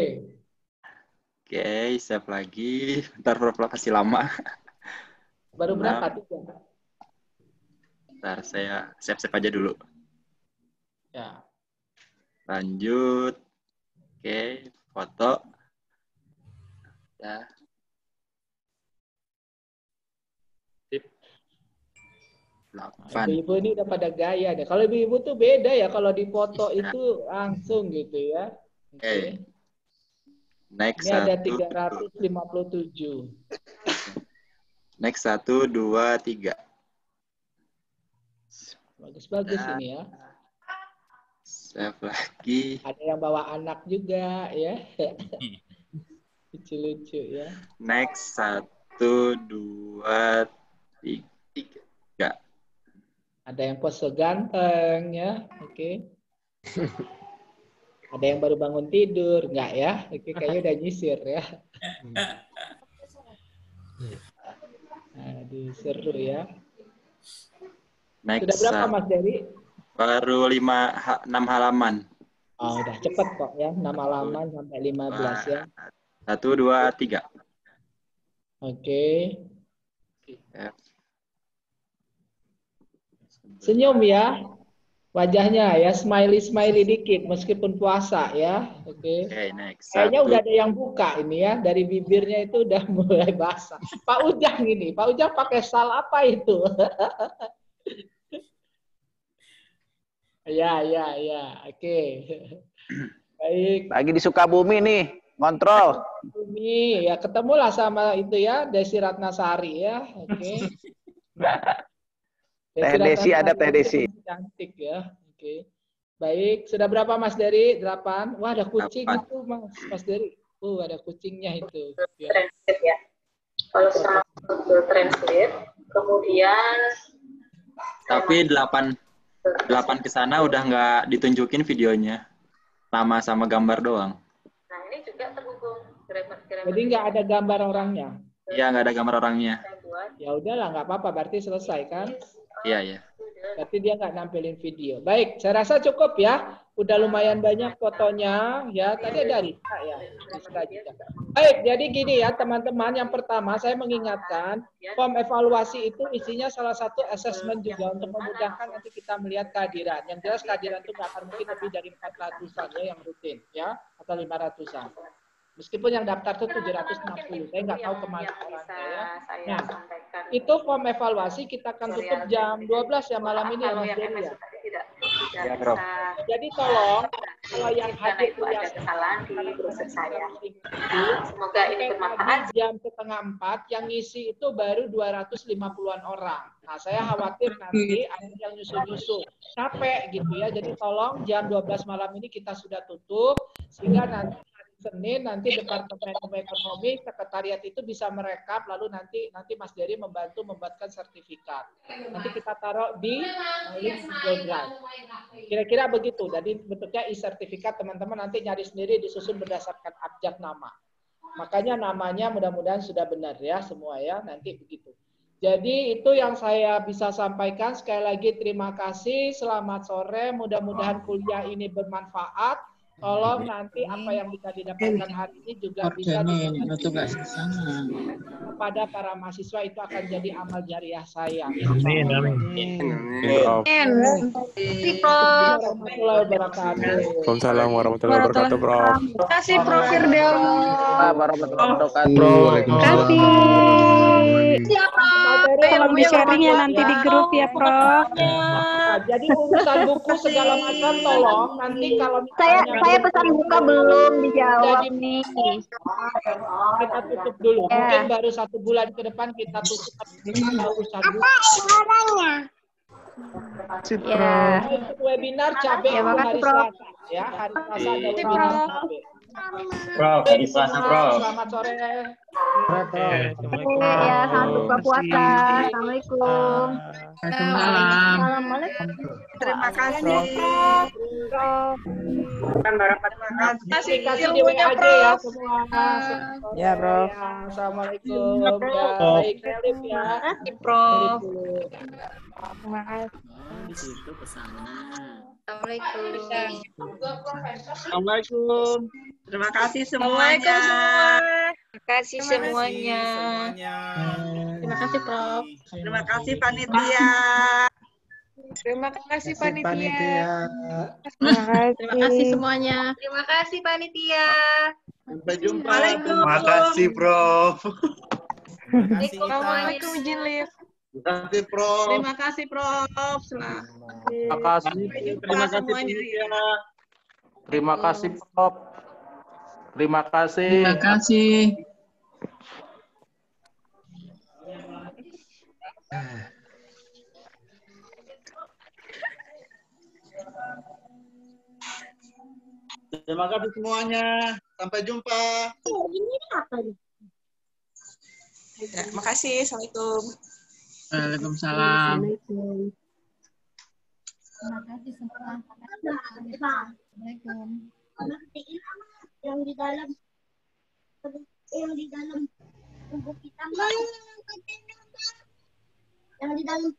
Oke, save lagi. Bentar, Prof, kasih lama. Baru berapa? 3. Bentar, saya save aja dulu. Ya. Lanjut. Oke, foto. Udah. Sip. 8. Ibu-ibu ini udah pada gaya deh. Kalau ibu-ibu tuh beda ya, kalau di foto itu langsung gitu ya. Oke. Next, Ini ada 1, 357. Next, 1, 2, 3. Bagus-bagus ini ya. Save lagi. Ada yang bawa anak juga ya. Lucu-lucu ya. Next, 1, 2, 3. Ada yang pose ganteng ya. Oke. Ada yang baru bangun tidur, enggak ya? Oke, kayaknya udah nyisir ya. Aduh, seru ya. Next, Sudah berapa Mas Dery? baru 6 halaman. Oh, udah cepet kok ya. 6 halaman sampai 15 ya. 1, 2, 3. Oke. Senyum ya. Wajahnya ya, smiley dikit meskipun puasa ya. Oke. Oke, next. Kayaknya 1. udah ada yang buka ini ya, dari bibirnya itu udah mulai basah. Pak Ujang ini, Pak Ujang pakai sal apa itu? Ya. Oke. Baik. Lagi di Sukabumi nih, ngontrol. Ini ya ketemulah sama itu ya, Desi Ratnasari ya. Oke. Teh Desi ada Teh Desi. Cantik ya. Oke. Baik, sudah berapa Mas Dery? 8. Wah, ada kucing 8. itu Mas Dery. Ada kucingnya itu. Ya. Translate ya. Kalau sama Google Translate, kemudian Tapi 8 ke sana udah nggak ditunjukin videonya. Nama sama gambar doang. nah ini juga terhubung grammar. Jadi nggak ada gambar orangnya. Iya, nggak ada gambar orangnya. Ya udahlah, nggak apa-apa. Berarti selesai kan? Iya. Berarti dia nggak nampilin video. Baik, saya rasa cukup ya. Udah lumayan banyak fotonya. Ya, tadi ada Rita ya. Rizka juga. Baik, jadi gini ya teman-teman. Yang pertama, saya mengingatkan, form evaluasi itu isinya salah satu assessment juga untuk memudahkan nanti kita melihat kehadiran. Yang jelas kehadiran itu nggak akan mungkin lebih dari 400-an ya yang rutin ya, atau 500-an. Meskipun yang daftar itu 760, saya nggak tahu kemana orangnya ya. Nah, itu form evaluasi kita akan tutup jam 12 ya malam ini ya Mas Dery ya. Ya, Prof. Jadi tolong kalau yang hadir itu ada kesalahan di browser saya. Semoga ini bermanfaat. Jam 3:30 yang ngisi itu baru 250-an orang. Nah, saya khawatir nanti ada yang nyusul-nyusul. Capek gitu ya. Jadi tolong jam 12 malam ini kita sudah tutup sehingga nanti Senin nanti Departemen Ekonomi Sekretariat itu bisa merekap lalu nanti Mas Dery membantu membuatkan sertifikat. Nanti kita taruh di link Google Drive. Kira-kira begitu. Jadi bentuknya e-sertifikat teman-teman nanti nyari sendiri disusun berdasarkan abjad nama. Makanya namanya mudah-mudahan sudah benar ya semua ya nanti begitu. Jadi itu yang saya bisa sampaikan. Sekali lagi terima kasih. Selamat sore. Mudah-mudahan kuliah ini bermanfaat. Tolong nanti apa yang bisa didapatkan hari ini juga bisa didapatkan kepada para mahasiswa. Itu akan jadi amal jariah saya. Amin. Warahmatullahi wabarakatuh. Waalaikumsalam warahmatullahi wabarakatuh, Prof. Terima kasih Prof Firdaus. Warahmatullahi wabarakatuh. Terima kasih. Tolong di-sharing ya nanti di grup ya, Prof. Nah, jadi urusan buku segala macam tolong nanti kalau misalnya Saya pesan buka belum dijawab jadi nih. kita tutup dulu. Mungkin baru 1 bulan ke depan kita tutup urusan buku. Ya. Untuk webinar cabai Ya, itu makasih, hari Prof. Selasa ya. Hari Selasa ada webinar cabai. Prof, hari Selasa, Prof. Selamat sore. Ya, selamat buka puasa. Assalamualaikum. Assalamualaikum. Terima kasih. Kasih di WA aja ya semua. Ya, Prof. Assalamualaikum. Ya, baik, Elif ya. Prof. Terima kasih. Di situ pesannya. Assalamualaikum. Terima kasih semuanya. Terima kasih semuanya. Terima kasih, Prof. Terima kasih panitia. Terima kasih Panitia. Terima kasih semuanya. Terima kasih panitia. Sampai jumpa. Terima kasih, Prof. Assalamualaikum, izin live. Terima kasih, Prof. Terima kasih Prof. Terima kasih. Terima kasih panitia. Terima kasih, Prof. Terima kasih. Terima kasih. Terima kasih semuanya. Sampai jumpa. Terima kasih. Assalamualaikum. Waalaikumsalam. Terima kasih semua. Assalamualaikum. Yang di dalam tubuh kita, yang di dalam